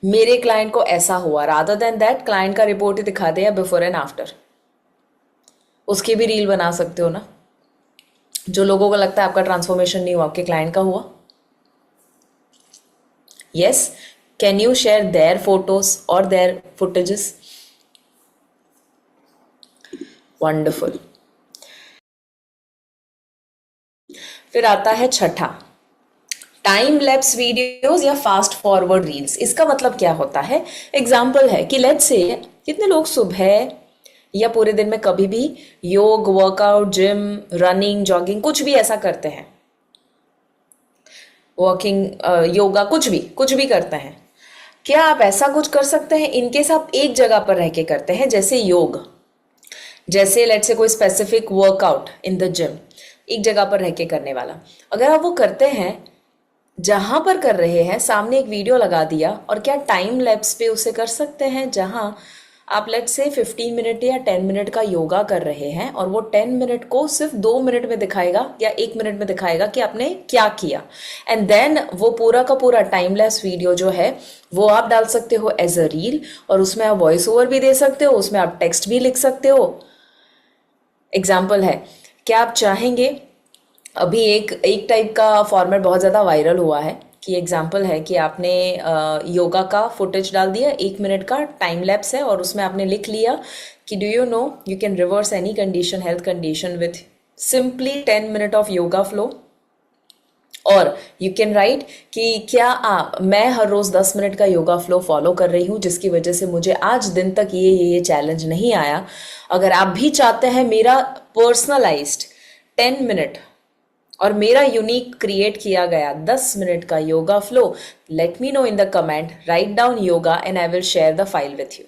मेरे क्लाइंट को ऐसा हुआ, rather than that क्लाइंट का रिपोर्ट ही दिखा दे या बिफोर एंड आफ्टर, उसकी भी रील बना सकते हो ना. जो लोगों को लगता है आपका ट्रांसफॉर्मेशन नहीं हुआ, आपके क्लाइंट का हुआ. Yes, can you share their photos और देयर फुटेजेस? वंडरफुल. फिर आता है छठा, टाइम लैप्स वीडियोस या फास्ट फॉरवर्ड रील्स. इसका मतलब क्या होता है? एग्जाम्पल है कि लेट्स से कितने लोग सुबह या पूरे दिन में कभी भी योग, वर्कआउट, जिम, रनिंग, जॉगिंग कुछ भी ऐसा करते हैं, वॉकिंग, योगा, कुछ भी करते हैं. क्या आप ऐसा कुछ कर सकते हैं इनकेस आप एक जगह पर रह के करते हैं, जैसे योग, जैसे लेट्स से कोई specific workout in the gym, एक जगह पर रह के करने वाला. अगर आप वो करते हैं, जहां पर कर रहे हैं सामने एक वीडियो लगा दिया, और क्या टाइम लैप्स पे उसे कर सकते हैं जहां आप लेट्स से 15 मिनट या 10 मिनट का योगा कर रहे हैं और वो 10 मिनट को सिर्फ 2 मिनट में दिखाएगा या 1 मिनट में दिखाएगा कि आपने क्या किया. एंड देन वो पूरा का पूरा टाइम लैप्स वीडियो जो है वो आप डाल सकते हो एज अ रील, और उसमें आप वॉइस ओवर भी दे सकते हो, उसमें आप टेक्स्ट भी लिख सकते हो. एग्जाम्पल है, क्या आप चाहेंगे, अभी एक टाइप का फॉर्मेट बहुत ज़्यादा वायरल हुआ है कि एग्जाम्पल है कि आपने योगा का फुटेज डाल दिया, 1 मिनट का टाइम लैप्स है, और उसमें आपने लिख लिया कि do you know you can reverse any condition, health condition with simply 10 minute of yoga flow. और यू कैन राइट कि क्या मैं हर रोज 10 मिनट का योगा फ्लो फॉलो कर रही हूँ जिसकी वजह से मुझे आज दिन तक ये चैलेंज नहीं आया. अगर आप भी चाहते हैं मेरा पर्सनलाइज्ड 10 मिनट और मेरा यूनिक क्रिएट किया गया 10 मिनट का yoga flow, late me know in the comment, write down yoga and I will share the file with you.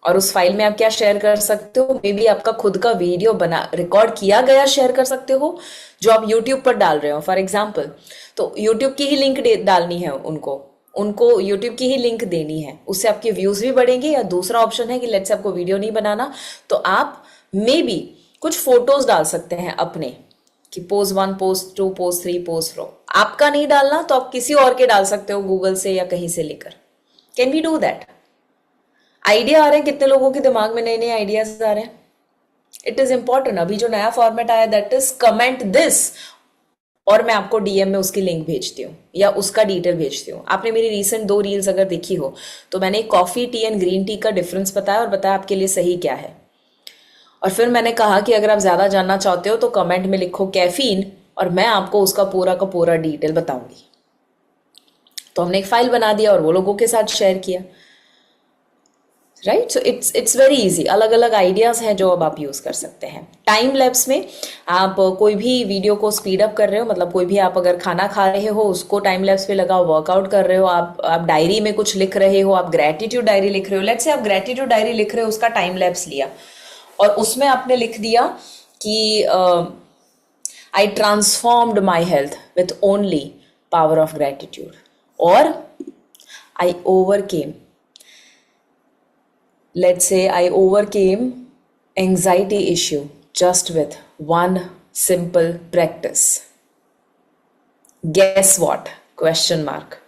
और उस फाइल में आप क्या शेयर कर सकते हो, मे बी आपका खुद का वीडियो बना रिकॉर्ड किया गया शेयर कर सकते हो जो आप यूट्यूब पर डाल रहे हो फॉर एग्जाम्पल. तो यूट्यूब की ही लिंक डालनी है उनको यूट्यूब की ही लिंक देनी है, उससे आपके व्यूज भी बढ़ेंगे. या दूसरा ऑप्शन है कि लेट्स से आपको वीडियो नहीं बनाना, तो आप मे बी कुछ फोटोज डाल सकते हैं अपने, कि पोज 1, पोज 2, पोज 3, पोज 4. आपका नहीं डालना तो आप किसी और के डाल सकते हो, गूगल से या कहीं से लेकर. Can we do that? Idea आ रहे हैं कितने लोगों के दिमाग में, नए नए आइडियाज आ रहे हैं. It is important. अभी जो नया फॉर्मेट आया दैट इज कमेंट दिस, और मैं आपको डीएम में उसकी लिंक भेजती हूँ या उसका डिटेल भेजती हूँ. आपने मेरी रीसेंट 2 रील्स अगर देखी हो तो मैंने coffee tea and green tea का डिफरेंस बताया और बताया आपके लिए सही क्या है. और फिर मैंने कहा कि अगर आप ज्यादा जानना चाहते हो तो कमेंट में लिखो कैफीन, और मैं आपको उसका पूरा का पूरा डिटेल बताऊंगी. तो हमने एक फाइल बना दिया और वो लोगों के साथ शेयर किया. Right, so it's very easy. अलग अलग आइडियाज हैं जो अब आप यूज कर सकते हैं. टाइम लैप्स में आप कोई भी वीडियो को स्पीड अप कर रहे हो, मतलब कोई भी आप अगर खाना खा रहे हो उसको टाइम लैप्स पे लगाओ, वर्कआउट कर रहे हो, आप डायरी में कुछ लिख रहे हो, आप ग्रेटिट्यूड डायरी लिख रहे हो, लेट्स से आप ग्रेटिट्यूड डायरी लिख रहे हो, उसका टाइम लैप्स लिया और उसमें आपने लिख दिया कि I transformed my health with only power of gratitude, और I overcame, let's say I overcame anxiety issue just with one simple practice. Guess what? Question mark.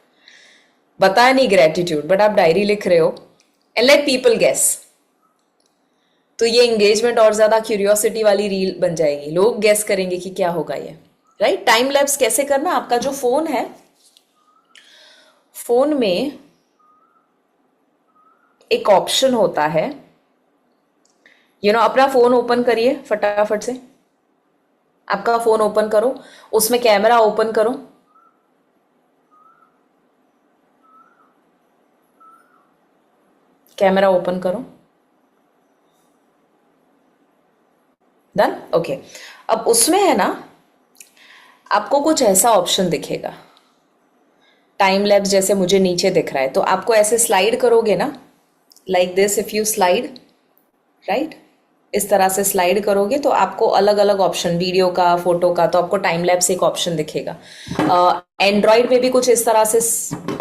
बताया नहीं gratitude, but आप डायरी लिख रहे हो and let people guess. तो ये engagement और ज्यादा क्यूरियोसिटी वाली रील बन जाएगी, लोग गेस करेंगे कि क्या होगा ये, राइट। टाइम लैप्स कैसे करना, आपका जो फोन है, फोन में एक ऑप्शन होता है, अपना फोन ओपन करिए फटाफट से, आपका फोन ओपन करो, उसमें कैमरा ओपन करो, कैमरा ओपन करो, डन, ओके। अब उसमें है ना, आपको कुछ ऐसा ऑप्शन दिखेगा, टाइम लैप्स जैसे मुझे नीचे दिख रहा है, तो आपको ऐसे स्लाइड करोगे ना, like this, if you slide, right, इस तरह से स्लाइड करोगे तो आपको अलग अलग ऑप्शन, वीडियो का, फोटो का, तो आपको टाइम लैप्स एक ऑप्शन दिखेगा। एंड्रॉयड में भी कुछ इस तरह से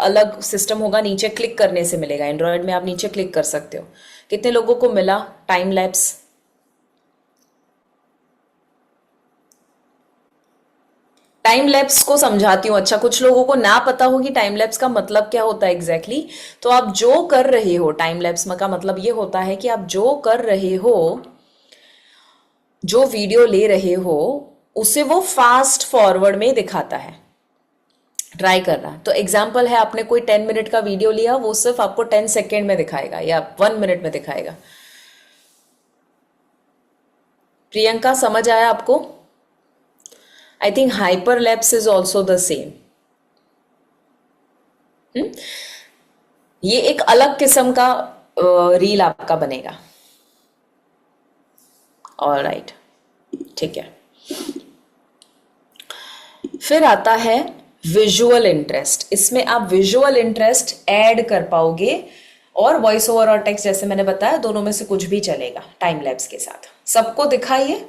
अलग सिस्टम होगा, नीचे क्लिक करने से मिलेगा, एंड्रॉयड में आप नीचे क्लिक कर सकते हो। कितने लोगों को मिला टाइम लैप्स? टाइम लैप्स को समझाती हूँ। अच्छा, कुछ लोगों को ना पता हो कि टाइम लैप्स का मतलब क्या होता है एग्जैक्टली तो आप जो कर रहे हो, टाइम लैप्स का मतलब ये होता है कि आप जो कर रहे हो, जो वीडियो ले रहे हो, उसे वो फास्ट फॉरवर्ड में दिखाता है, ट्राई करना। तो एग्जाम्पल है, आपने कोई 10 मिनट का वीडियो लिया, वो सिर्फ आपको 10 सेकेंड में दिखाएगा या 1 मिनट में दिखाएगा। प्रियंका, समझ आया आपको? I think hyperlapse is also the same. ये एक अलग किस्म का रील आपका बनेगा। ऑल राइट, ठीक है। फिर आता है विजुअल इंटरेस्ट। इसमें आप विजुअल इंटरेस्ट ऐड कर पाओगे, और वॉइस ओवर और टेक्स्ट, जैसे मैंने बताया, दोनों में से कुछ भी चलेगा टाइम लैप्स के साथ। सबको दिखाइए,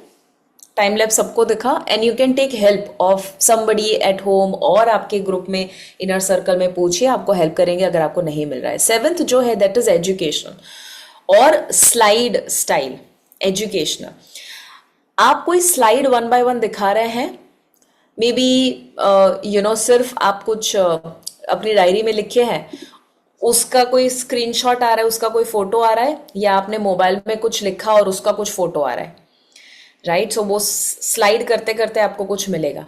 टाइम लैप्स सबको दिखा, and you can take help of somebody at home, और आपके ग्रुप में, इनर सर्कल में पूछिए, आपको हेल्प करेंगे अगर आपको नहीं मिल रहा है। 7th जो है दैट इज एजुकेशनल और स्लाइड स्टाइल। एजुकेशनल, आप कोई स्लाइड 1 बाय 1 दिखा रहे हैं, मे बी सिर्फ आप कुछ अपनी डायरी में लिखे हैं, उसका कोई स्क्रीनशॉट आ रहा है, उसका कोई फोटो आ रहा है, या आपने मोबाइल में कुछ लिखा और उसका कुछ फोटो आ रहा है, राइट। सो वो स्लाइड करते करते आपको कुछ मिलेगा,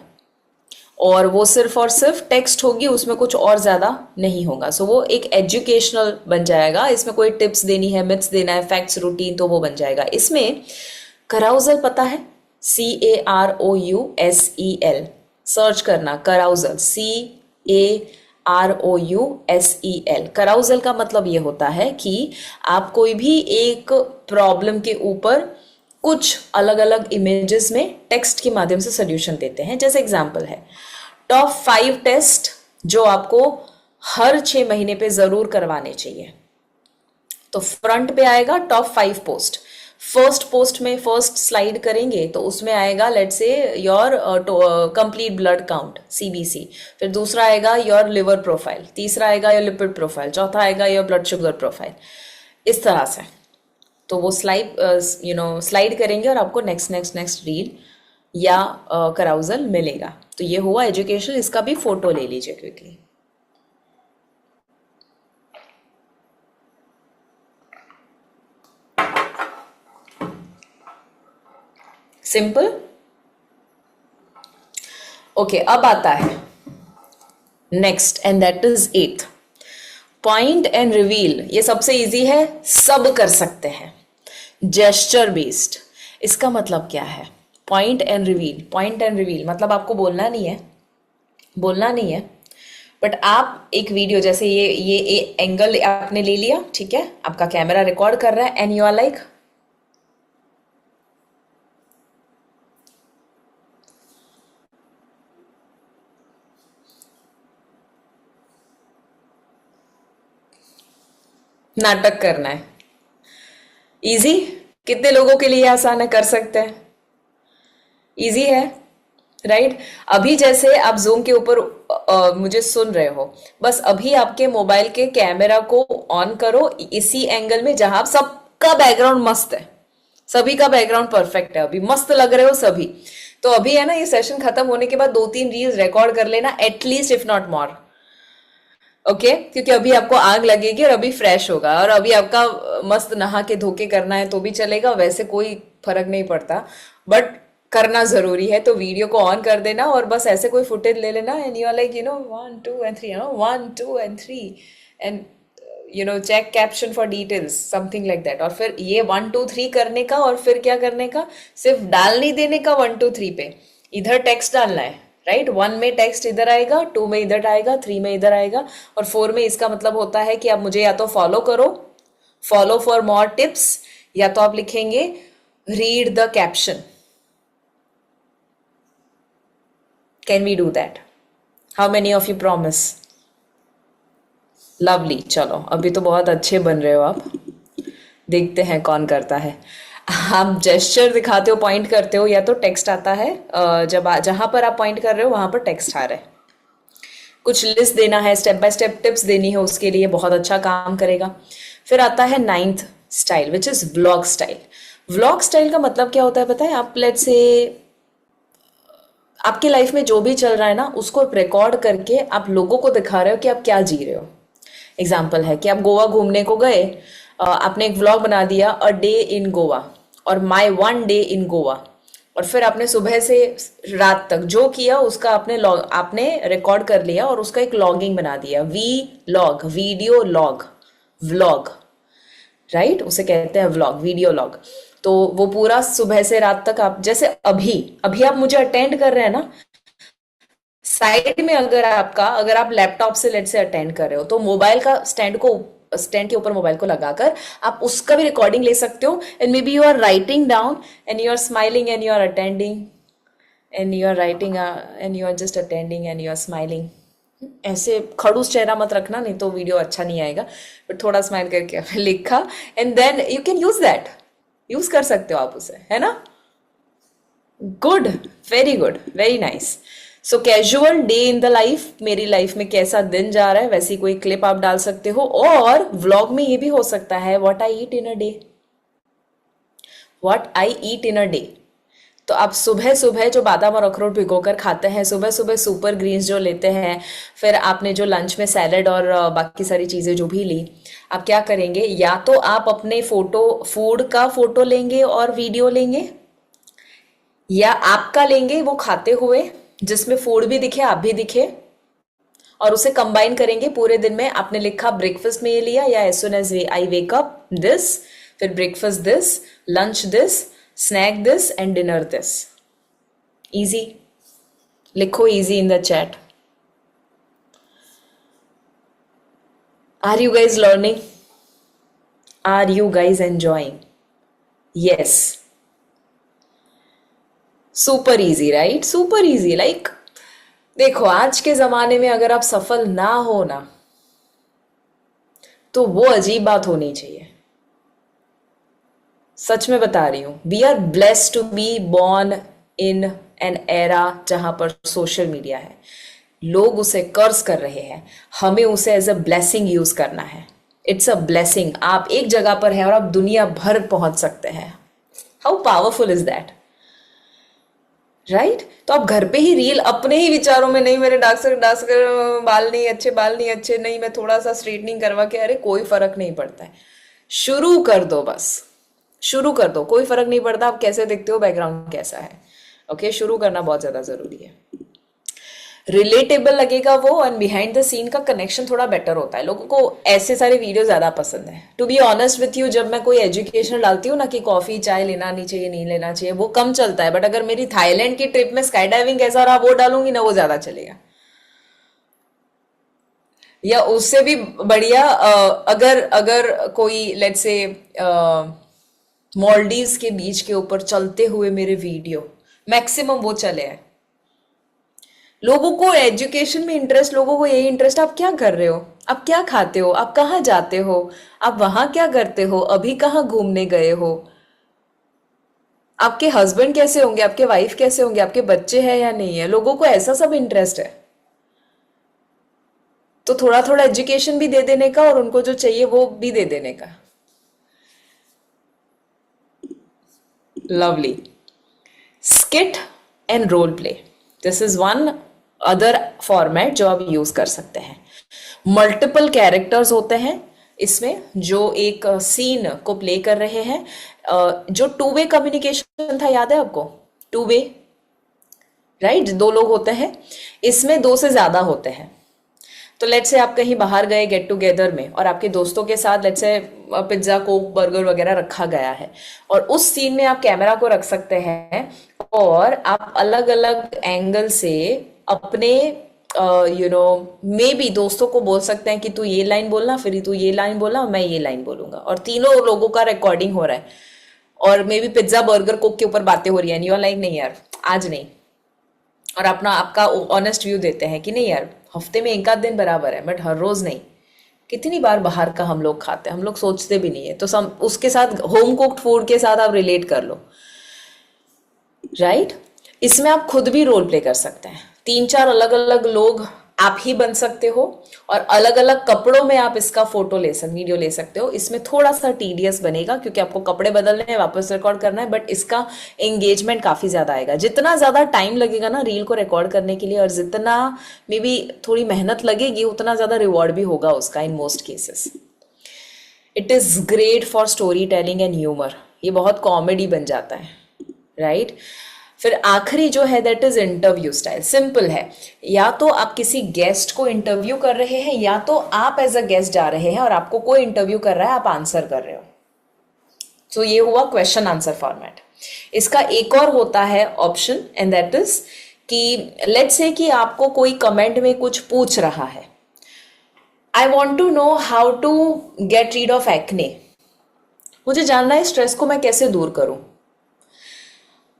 और वो सिर्फ और सिर्फ टेक्स्ट होगी, उसमें कुछ और ज्यादा नहीं होगा। सो वो एक एजुकेशनल बन जाएगा, इसमें कोई टिप्स देनी है, मिथ्स देना है, फैक्ट्स, रूटीन, तो वो बन जाएगा। इसमें कराउजल पता है, CAROUSEL, सर्च करना, कराउजल, CAROUSEL। कराउजल का मतलब ये होता है कि आप कोई भी एक प्रॉब्लम के ऊपर कुछ अलग अलग इमेजेस में टेक्स्ट के माध्यम से सोल्यूशन देते हैं। जैसे एग्जांपल है, टॉप 5 टेस्ट जो आपको हर 6 महीने पे जरूर करवाने चाहिए। तो फ्रंट पे आएगा टॉप 5 पोस्ट। फर्स्ट पोस्ट में फर्स्ट स्लाइड करेंगे तो उसमें आएगा let's say your complete blood count, CBC। फिर दूसरा आएगा योर लिवर प्रोफाइल, तीसरा आएगा योर लिपिड प्रोफाइल, चौथा आएगा योर ब्लड शुगर प्रोफाइल, इस तरह से। तो वो स्लाइड करेंगे और आपको नेक्स्ट नेक्स्ट नेक्स्ट रील या कराउजल मिलेगा। तो ये हुआ एजुकेशन। इसका भी फोटो ले लीजिए क्विकली। Simple, okay. अब आता है next, and that is 8th, point and reveal. ये सबसे इजी है, सब कर सकते हैं, जेस्चर बेस्ड। इसका मतलब क्या है? Point and reveal. Point and reveal मतलब आपको बोलना नहीं है, बोलना नहीं है, बट आप एक वीडियो, जैसे ये एंगल आपने ले लिया, ठीक है, आपका कैमरा रिकॉर्ड कर रहा है, एंड यू आर लाइक, नाटक करना है। इजी? कितने लोगों के लिए आसान है, कर सकते हैं? इजी है, राइट। अभी जैसे आप जूम के ऊपर मुझे सुन रहे हो, बस अभी आपके मोबाइल के कैमरा को ऑन करो इसी एंगल में जहां सबका बैकग्राउंड मस्त है, सभी का बैकग्राउंड परफेक्ट है, अभी मस्त लग रहे हो सभी। तो अभी है ना, ये सेशन खत्म होने के बाद 2-3 रील्स रिकॉर्ड कर लेना at least, if not more. Okay क्योंकि अभी आपको आग लगेगी और अभी फ्रेश होगा, और अभी आपका मस्त नहा के धोके करना है तो भी चलेगा, वैसे कोई फर्क नहीं पड़ता, बट करना जरूरी है। तो वीडियो को ऑन कर देना और बस ऐसे कोई फुटेज ले लेना, and you are like 1 2 and 3, 1 2 and 3, and check caption for details, something like that. और फिर ये 1 2 3 करने का, और फिर क्या करने का, सिर्फ डाल नहीं देने का 1 2 3 पे, इधर टेक्स्ट डालना है, राइट। 1 में टेक्स्ट इधर आएगा, 2 में इधर आएगा, 3 में इधर आएगा, और 4 में इसका मतलब होता है कि आप मुझे या तो फॉलो करो, फॉलो फॉर मोर टिप्स, या तो आप लिखेंगे read the caption. Can we do that? How many of you promise? Lovely, चलो अभी तो बहुत अच्छे बन रहे हो आप, देखते हैं कौन करता है। आप जेस्चर दिखाते हो, पॉइंट करते हो, या तो टेक्स्ट आता है, जब जहां पर आप पॉइंट कर रहे हो वहां पर टेक्स्ट आ रहा है। कुछ लिस्ट देना है, स्टेप बाय स्टेप टिप्स देनी है, उसके लिए बहुत अच्छा काम करेगा। फिर आता है 9th style, which is vlog style. Vlog style का मतलब क्या होता है पता है? आप लेट्स से आपके लाइफ में जो भी चल रहा है ना, उसको रिकॉर्ड करके आप लोगों को दिखा रहे हो कि आप क्या जी रहे हो। एग्जाम्पल है कि आप गोवा घूमने को गए, आपने एक व्लॉग बना दिया, अ डे इन गोवा, और माई 1 डे इन गोवा, और फिर आपने सुबह से रात तक जो किया उसका आपने रिकॉर्ड कर लिया और उसका एक लॉगिंग बना दिया, V log, video log, vlog, right, उसे कहते हैं व्लॉग, वीडियो लॉग। तो वो पूरा सुबह से रात तक आप, जैसे अभी अभी आप मुझे अटेंड कर रहे हैं ना, साइड में अगर आप लैपटॉप से लेट से अटेंड कर रहे हो, तो मोबाइल का स्टैंड के ऊपर मोबाइल को लगाकर आप उसका भी रिकॉर्डिंग ले सकते हो, and maybe you are writing down and you are smiling and you are attending, and you are writing and you are just attending and you are smiling. ऐसे खड़ूस चेहरा मत रखना, नहीं तो वीडियो अच्छा नहीं आएगा, बट थोड़ा स्माइल करके लिखा, and then you can use that, use कर सकते हो आप उसे, है ना? Good, very good, very nice. So casual day in the life, मेरी लाइफ में कैसा दिन जा रहा है वैसी कोई क्लिप आप डाल सकते हो। और व्लॉग में ये भी हो सकता है what I eat in a day, what I eat in a day. तो आप सुबह सुबह जो बादाम और अखरोट भिगोकर खाते हैं, सुबह सुबह सुपर ग्रीन्स जो लेते हैं, फिर आपने जो लंच में सैलेड और बाकी सारी चीज़ें जो भी ली, आप क्या करेंगे, या तो आप अपने फूड का फोटो लेंगे और वीडियो लेंगे, या आपका लेंगे वो खाते हुए, जिसमें फूड भी दिखे आप भी दिखे, और उसे कंबाइन करेंगे पूरे दिन में। आपने लिखा ब्रेकफास्ट में ये लिया, या as soon as I wake up this, फिर breakfast this, lunch this, snack this and dinner this. Easy, लिखो easy in the chat. Are you guys learning? Are you guys enjoying? Yes, super easy, right, super easy. Like देखो, आज के जमाने में अगर आप सफल ना हो ना, तो वो अजीब बात होनी चाहिए। सच में बता रही हूं, we are blessed to be born in an era जहां पर सोशल मीडिया है। लोग उसे कर्ज कर रहे हैं, हमें उसे एज अ ब्लेसिंग यूज करना है। इट्स अ ब्लेसिंग, आप एक जगह पर हैं और आप दुनिया भर पहुंच सकते हैं। How powerful is that, right? तो आप घर पे ही रील अपने ही विचारों में, नहीं मेरे डार्क बाल नहीं अच्छे, बाल नहीं अच्छे, नहीं मैं थोड़ा सा स्ट्रेटनिंग करवा के, अरे कोई फर्क नहीं पड़ता है, शुरू कर दो, बस शुरू कर दो, कोई फर्क नहीं पड़ता आप कैसे दिखते हो, बैकग्राउंड कैसा है। ओके, शुरू करना बहुत ज्यादा जरूरी है। रिलेटेबल लगेगा वो, एंड बिहाइंड द सीन का कनेक्शन थोड़ा बेटर होता है। लोगों को ऐसे सारे वीडियो ज्यादा पसंद है। To be honest with you, जब मैं कोई एजुकेशन डालती हूँ ना कि कॉफी चाय लेना नहीं चाहिए, नहीं लेना चाहिए, वो कम चलता है। बट अगर मेरी थाईलैंड की ट्रिप में स्काई डाइविंग कैसा रहा वो डालूंगी ना, वो ज्यादा चलेगा। या उससे भी बढ़िया, अगर अगर कोई लेट्स से मॉलडीव्स के बीच के ऊपर चलते हुए मेरे वीडियो, मैक्सिमम वो चले हैं। लोगों को एजुकेशन में इंटरेस्ट, लोगों को यही इंटरेस्ट, आप क्या कर रहे हो, आप क्या खाते हो, आप कहाँ जाते हो, आप वहां क्या करते हो, अभी कहाँ घूमने गए हो, आपके हस्बैंड कैसे होंगे, आपके वाइफ कैसे होंगे, आपके बच्चे हैं या नहीं है। लोगों को ऐसा सब इंटरेस्ट है। तो थोड़ा थोड़ा एजुकेशन भी दे देने का, और उनको जो चाहिए वो भी दे देने का। Lovely. Skit and role play. This is one other format जो आप यूज कर सकते हैं। मल्टीपल कैरेक्टर्स होते हैं इसमें जो एक सीन को प्ले कर रहे हैं। जो टू वे कम्युनिकेशन था, याद है आपको? टू वे, राइट, दो लोग होते हैं, इसमें दो से ज्यादा होते हैं। तो लेट्स से आप कहीं बाहर गए गेट टुगेदर में और आपके दोस्तों के साथ let's say pizza, Coke, burger वगैरह रखा गया है, और उस सीन में आप कैमरा को रख सकते हैं और आप अलग अलग एंगल से अपने मे बी दोस्तों को बोल सकते हैं कि तू ये लाइन बोलना, फिर तू ये लाइन बोलना, मैं ये लाइन बोलूंगा, और तीनों लोगों का रिकॉर्डिंग हो रहा है, और may be pizza, burger, Coke के ऊपर बातें हो रही है, यू आर लाइक नहीं यार आज नहीं, और अपना आपका ऑनेस्ट व्यू देते हैं कि नहीं यार हफ्ते में एक आध दिन बराबर है, बट हर रोज नहीं। कितनी बार बाहर का हम लोग खाते हैं, हम लोग सोचते भी नहीं है, तो उसके साथ होम कुक्ड फूड के साथ आप रिलेट कर लो, राइट। इसमें आप खुद भी रोल प्ले कर सकते हैं, 3-4 अलग अलग लोग आप ही बन सकते हो, और अलग अलग कपड़ों में आप इसका फोटो वीडियो ले सकते हो। इसमें थोड़ा सा टीडियस बनेगा क्योंकि आपको कपड़े बदलने हैं, वापस रिकॉर्ड करना है, बट इसका एंगेजमेंट काफी ज्यादा आएगा। जितना ज्यादा टाइम लगेगा ना रील को रिकॉर्ड करने के लिए, और जितना मे बी थोड़ी मेहनत लगेगी, उतना ज्यादा रिवॉर्ड भी होगा उसका in most cases. It is great for story telling and humour, ये बहुत कॉमेडी बन जाता है, राइट। फिर आखिरी जो है that is interview style. Simple है, या तो आप किसी गेस्ट को इंटरव्यू कर रहे हैं, या तो आप एज अ गेस्ट जा रहे हैं और आपको कोई इंटरव्यू कर रहा है, आप आंसर कर रहे हो। तो ये हुआ क्वेश्चन आंसर फॉर्मेट। इसका एक और होता है ऑप्शन, एंड दैट इज कि लेट्स से कि आपको कोई कमेंट में कुछ पूछ रहा है, I want to know how to get rid of acne, मुझे जानना है स्ट्रेस को मैं कैसे दूर करूं।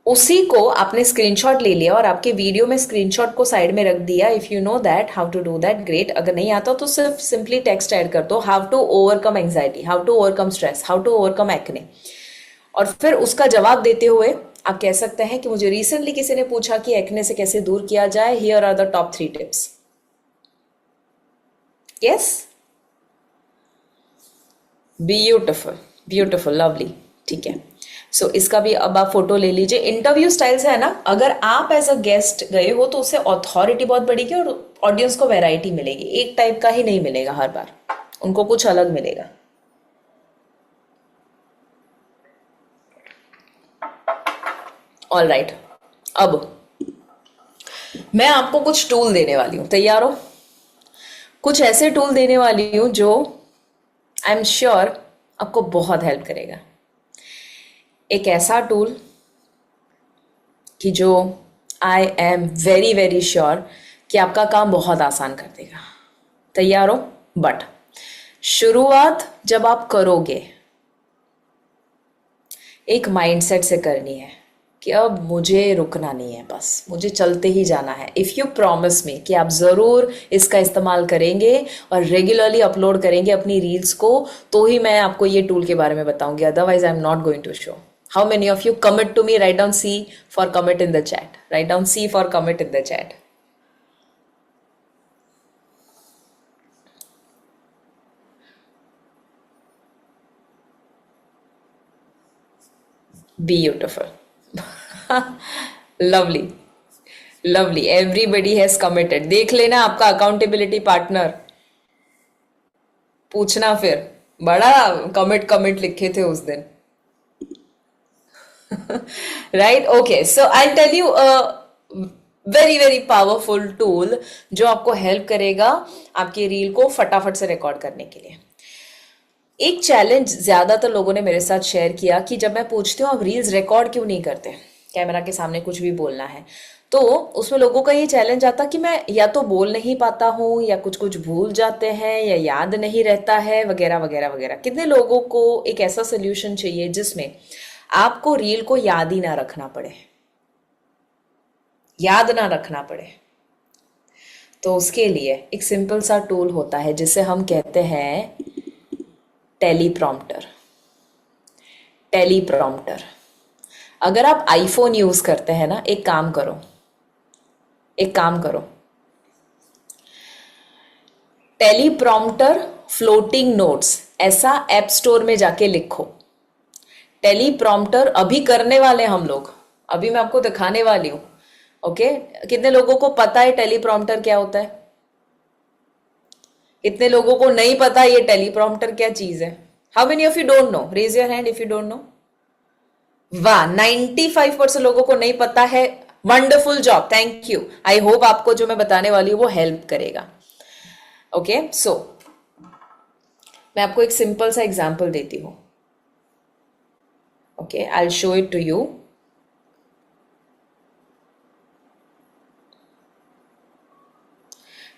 उसी को आपने स्क्रीनशॉट ले लिया और आपके वीडियो में स्क्रीनशॉट को साइड में रख दिया। If you know that how to do that, great. अगर नहीं आता तो सिर्फ सिंपली टेक्स्ट ऐड कर दो, how to overcome anxiety, how to overcome stress, how to overcome acne, और फिर उसका जवाब देते हुए आप कह सकते हैं कि मुझे रिसेंटली किसी ने पूछा कि एक्ने से कैसे दूर किया जाए, here are the top 3 tips. Yes, beautiful beautiful, lovely, ठीक है। सो इसका भी अब आप फोटो ले लीजिए। इंटरव्यू स्टाइल से है ना, अगर आप एज अ गेस्ट गए हो तो उससे अथॉरिटी बहुत बढ़ेगी और ऑडियंस को वैरायटी मिलेगी, एक टाइप का ही नहीं मिलेगा हर बार, उनको कुछ अलग मिलेगा। ऑल राइट, अब मैं आपको कुछ टूल देने वाली हूं, तैयार हो? कुछ ऐसे टूल देने वाली हूं जो आई एम श्योर आपको बहुत हेल्प करेगा। एक ऐसा टूल कि जो I am very very sure कि आपका काम बहुत आसान कर देगा। तैयार हो? बट शुरुआत जब आप करोगे एक माइंडसेट से करनी है कि अब मुझे रुकना नहीं है, बस मुझे चलते ही जाना है। इफ़ यू प्रॉमिस मी कि आप ज़रूर इसका इस्तेमाल करेंगे और रेगुलरली अपलोड करेंगे अपनी रील्स को, तो ही मैं आपको ये टूल के बारे में बताऊंगी, otherwise I am not going to show. How many of you commit to me? Write down C for commit in the chat. Write down C for commit in the chat. Beautiful. Lovely. Lovely. Everybody has committed. देख लेना आपका accountability partner, पूछना फिर, बड़ा commit लिखे थे उस दिन। Right, okay, so I tell you very very powerful tool जो आपको हेल्प करेगा आपकी रील को फटाफट से रिकॉर्ड करने के लिए। एक चैलेंज ज्यादातर लोगों ने मेरे साथ शेयर किया कि जब मैं पूछती हूँ आप रील्स रिकॉर्ड क्यों नहीं करते, कैमरा के सामने कुछ भी बोलना है, तो उसमें लोगों का ये चैलेंज आता कि मैं या तो बोल नहीं पाता हूँ, या कुछ कुछ भूल जाते हैं, या याद नहीं रहता है, वगैरह वगैरह वगैरह। कितने लोगों को एक ऐसा सोल्यूशन चाहिए जिसमें आपको रील को याद ही ना रखना पड़े, याद ना रखना पड़े। तो उसके लिए एक सिंपल सा टूल होता है जिसे हम कहते हैं टेलीप्रॉम्प्टर। टेलीप्रॉम्प्टर, अगर आप आईफोन यूज करते हैं ना, एक काम करो, टेलीप्रॉम्प्टर फ्लोटिंग नोट्स ऐसा ऐप स्टोर में जाके लिखो। टेलीप्रॉम्प्टर अभी करने वाले हम लोग, अभी मैं आपको दिखाने वाली हूं। ओके कितने लोगों को पता है टेलीप्रॉम्प्टर क्या होता है? कितने लोगों को नहीं पता ये टेलीप्रॉम्प्टर क्या चीज है? How many of you don't know? Raise your hand if you don't know. वाह, 95% लोगों को नहीं पता है। Wonderful job, thank you. I hope आपको जो मैं बताने वाली हूं वो हेल्प करेगा। ओके सो मैं आपको एक सिंपल सा एग्जांपल देती हूं। Okay I will show it to you.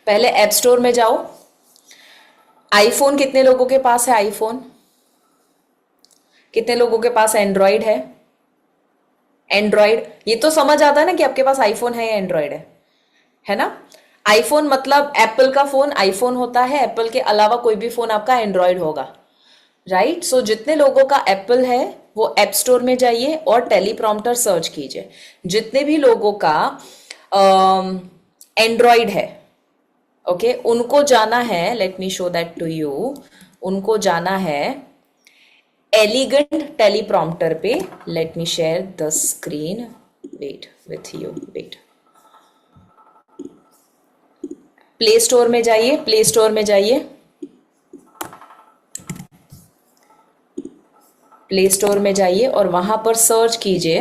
पहले ऐप स्टोर में जाओ। आईफोन कितने लोगों के पास है? आईफोन कितने लोगों के पास एंड्रॉइड है? एंड्रॉइड, ये तो समझ आता है ना कि आपके पास आईफोन है या एंड्रॉइड है ना? आईफोन मतलब एप्पल का फोन आईफोन होता है, एप्पल के अलावा कोई भी फोन आपका एंड्रॉइड होगा, राइट? सो जितने लोगों का एप्पल है वो ऐप स्टोर में जाइए और टेलीप्रॉम्प्टर सर्च कीजिए। जितने भी लोगों का एंड्रॉइड है, ओके उनको जाना है, let me show that to you, उनको जाना है एलिगेंट टेलीप्रॉम्प्टर पे। Let me share the screen, wait with you, wait. Play store में जाइए, प्ले स्टोर में जाइए, प्ले स्टोर में जाइए और वहां पर सर्च कीजिए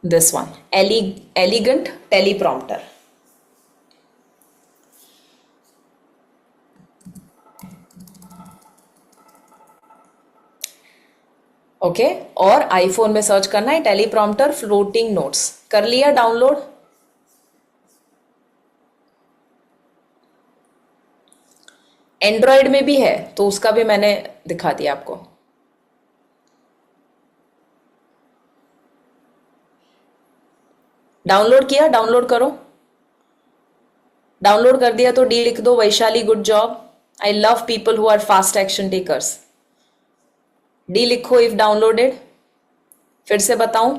this one, elegant teleprompter. Okay और आईफोन में सर्च करना है टेलीप्रॉम्प्टर फ्लोटिंग नोट्स। कर लिया डाउनलोड? एंड्रॉयड में भी है तो उसका भी मैंने दिखा दिया आपको। डाउनलोड किया? डाउनलोड करो। डाउनलोड कर दिया तो डी लिख दो। Vaishali good job. I love people who are fast action takers. D लिखो इफ डाउनलोडेड। फिर से बताऊं,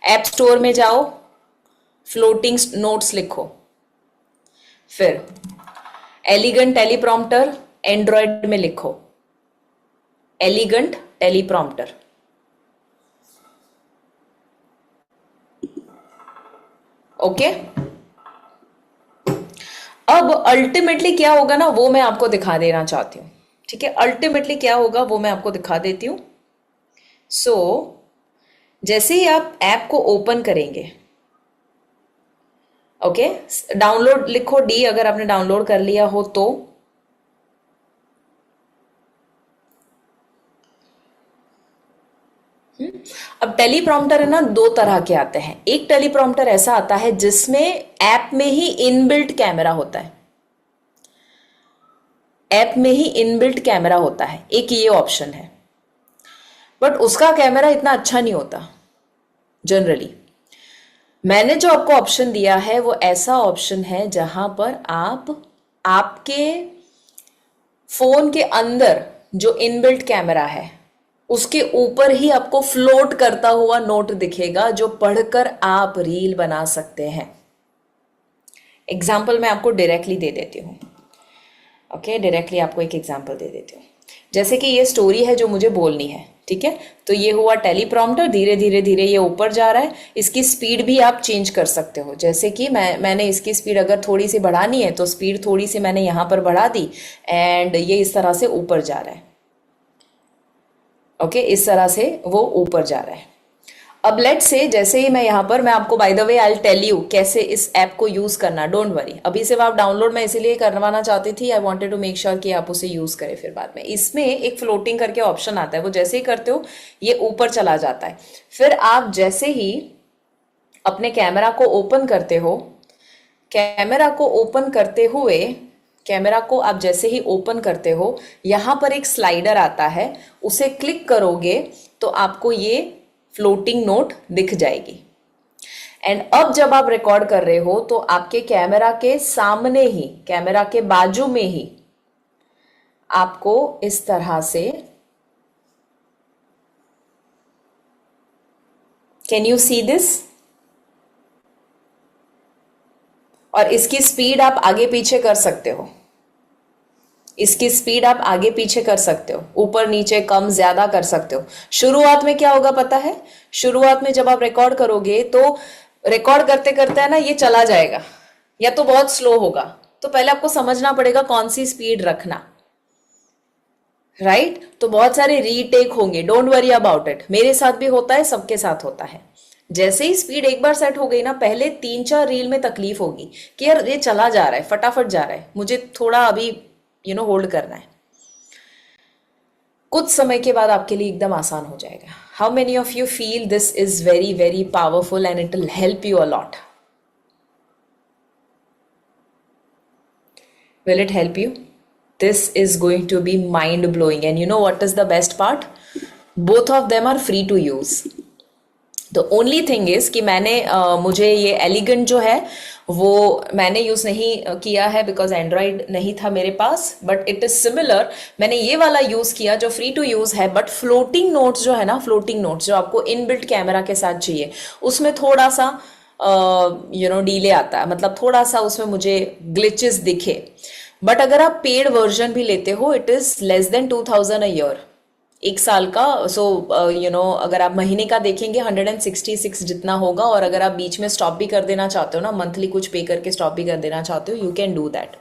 ऐप स्टोर में जाओ, फ्लोटिंग नोट्स लिखो, फिर एलिगेंट टेलीप्रॉम्प्टर एंड्रॉयड में लिखो, एलिगेंट टेलीप्रॉम्प्टर। ओके अब अल्टीमेटली क्या होगा ना वो मैं आपको दिखा देना चाहती हूं। ठीक है, अल्टीमेटली क्या होगा वो मैं आपको दिखा देती हूं। सो जैसे ही आप ऐप को ओपन करेंगे, ओके डाउनलोड लिखो डी अगर आपने डाउनलोड कर लिया हो तो। अब टेलीप्रॉम्प्टर है ना दो तरह के आते हैं। एक टेलीप्रॉम्प्टर ऐसा आता है जिसमें ऐप में ही इनबिल्ट कैमरा होता है, ऐप में ही इनबिल्ट कैमरा होता है, एक ये ऑप्शन है, बट उसका कैमरा इतना अच्छा नहीं होता जनरली। मैंने जो आपको ऑप्शन दिया है वो ऐसा ऑप्शन है जहां पर आप आपके फोन के अंदर जो इनबिल्ट कैमरा है उसके ऊपर ही आपको फ्लोट करता हुआ नोट दिखेगा जो पढ़कर आप रील बना सकते हैं। एग्जाम्पल मैं आपको डायरेक्टली दे देती हूँ। ओके डायरेक्टली आपको एक एग्जाम्पल दे देती हूँ। जैसे कि ये स्टोरी है जो मुझे बोलनी है, ठीक है? तो ये हुआ टेलीप्रॉम्प्टर, धीरे धीरे धीरे ये ऊपर जा रहा है। इसकी स्पीड भी आप चेंज कर सकते हो। जैसे कि मैंने इसकी स्पीड अगर थोड़ी सी बढ़ानी है तो स्पीड थोड़ी सी मैंने यहाँ पर बढ़ा दी एंड ये इस तरह से ऊपर जा रहा है। ओके इस तरह से वो ऊपर जा रहा है। अब लेट से जैसे ही मैं यहाँ पर, मैं आपको by the way I will tell you कैसे इस ऐप को यूज करना, डोंट वरी। अभी सिर्फ आप डाउनलोड मैं इसीलिए करवाना चाहती थी, I wanted to make sure कि आप उसे यूज करें फिर बाद में। इसमें एक फ्लोटिंग करके ऑप्शन आता है, वो जैसे ही करते हो ये ऊपर चला जाता है। फिर आप जैसे ही अपने कैमरा को ओपन करते हो, कैमरा को ओपन करते हुए, कैमरा को आप जैसे ही ओपन करते हो यहाँ पर एक स्लाइडर आता है, उसे क्लिक करोगे तो आपको ये फ्लोटिंग नोट दिख जाएगी। एंड अब जब आप रिकॉर्ड कर रहे हो तो आपके कैमरा के सामने ही, कैमरा के बाजू में ही आपको इस तरह से, कैन यू सी दिस? और इसकी स्पीड आप आगे पीछे कर सकते हो। इसकी स्पीड आप आगे पीछे कर सकते हो, ऊपर नीचे कम ज्यादा कर सकते हो। शुरुआत में क्या होगा पता है, शुरुआत में जब आप रिकॉर्ड करोगे तो रिकॉर्ड करते करते है ना ये चला जाएगा या तो बहुत स्लो होगा, तो पहले आपको समझना पड़ेगा कौन सी स्पीड रखना, राइट? तो बहुत सारे रीटेक होंगे, डोंट वरी अबाउट इट, मेरे साथ भी होता है, सबके साथ होता है। जैसे ही स्पीड एक बार सेट हो गई ना, पहले 3-4 रील में तकलीफ होगी कि यार ये चला जा रहा है, फटाफट जा रहा है, मुझे थोड़ा अभी होल्ड करना है। कुछ समय के बाद आपके लिए एकदम आसान हो जाएगा। How many of you feel this is very very powerful and it will help you a lot? Will it help you? This is going to be mind blowing. And you know what is the best part? Both of them are free to use. The only thing is कि मुझे ये elegant जो है वो मैंने use नहीं किया है बिकॉज एंड्रॉइड नहीं था मेरे पास, बट इट इज सिमिलर। मैंने ये वाला यूज किया जो फ्री टू यूज है, बट फ्लोटिंग नोट्स जो है ना, फ्लोटिंग नोट्स जो आपको इनबिल्ट कैमरा के साथ चाहिए, उसमें थोड़ा सा डीले आता है, मतलब थोड़ा सा उसमें मुझे ग्लिचेस दिखे। बट अगर आप पेड वर्जन भी लेते हो, it is less than 2000 a year, एक साल का। सो अगर आप महीने का देखेंगे 166 जितना होगा, और अगर आप बीच में स्टॉप भी कर देना चाहते हो ना, मंथली कुछ पे करके स्टॉप भी कर देना चाहते हो, यू कैन डू दैट।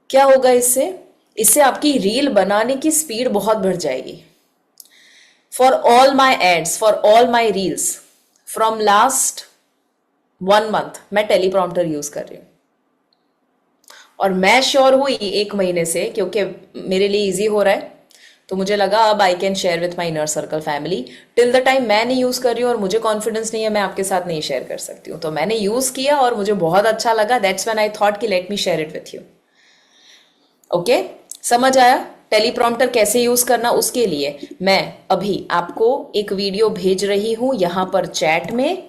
क्या होगा इससे? इससे आपकी रील बनाने की स्पीड बहुत बढ़ जाएगी। For all my ads, for all my reels from last 1 month मैं टेलीप्रॉम्प्टर यूज कर रही हूँ, और मैं श्योर हुई 1 महीने से, क्योंकि मेरे लिए इजी हो रहा है, तो मुझे लगा अब I can share with my inner circle family. Till the time मैं नहीं यूज कर रही हूँ और मुझे कॉन्फिडेंस नहीं है, मैं आपके साथ नहीं शेयर कर सकती हूँ। तो मैंने यूज किया और मुझे बहुत अच्छा लगा, दैट्स व्हेन आई थॉट कि late me share it with you. Okay, समझ आया टेलीप्रॉम्प्टर कैसे यूज करना? उसके लिए मैं अभी आपको एक वीडियो भेज रही हूँ यहाँ पर चैट में।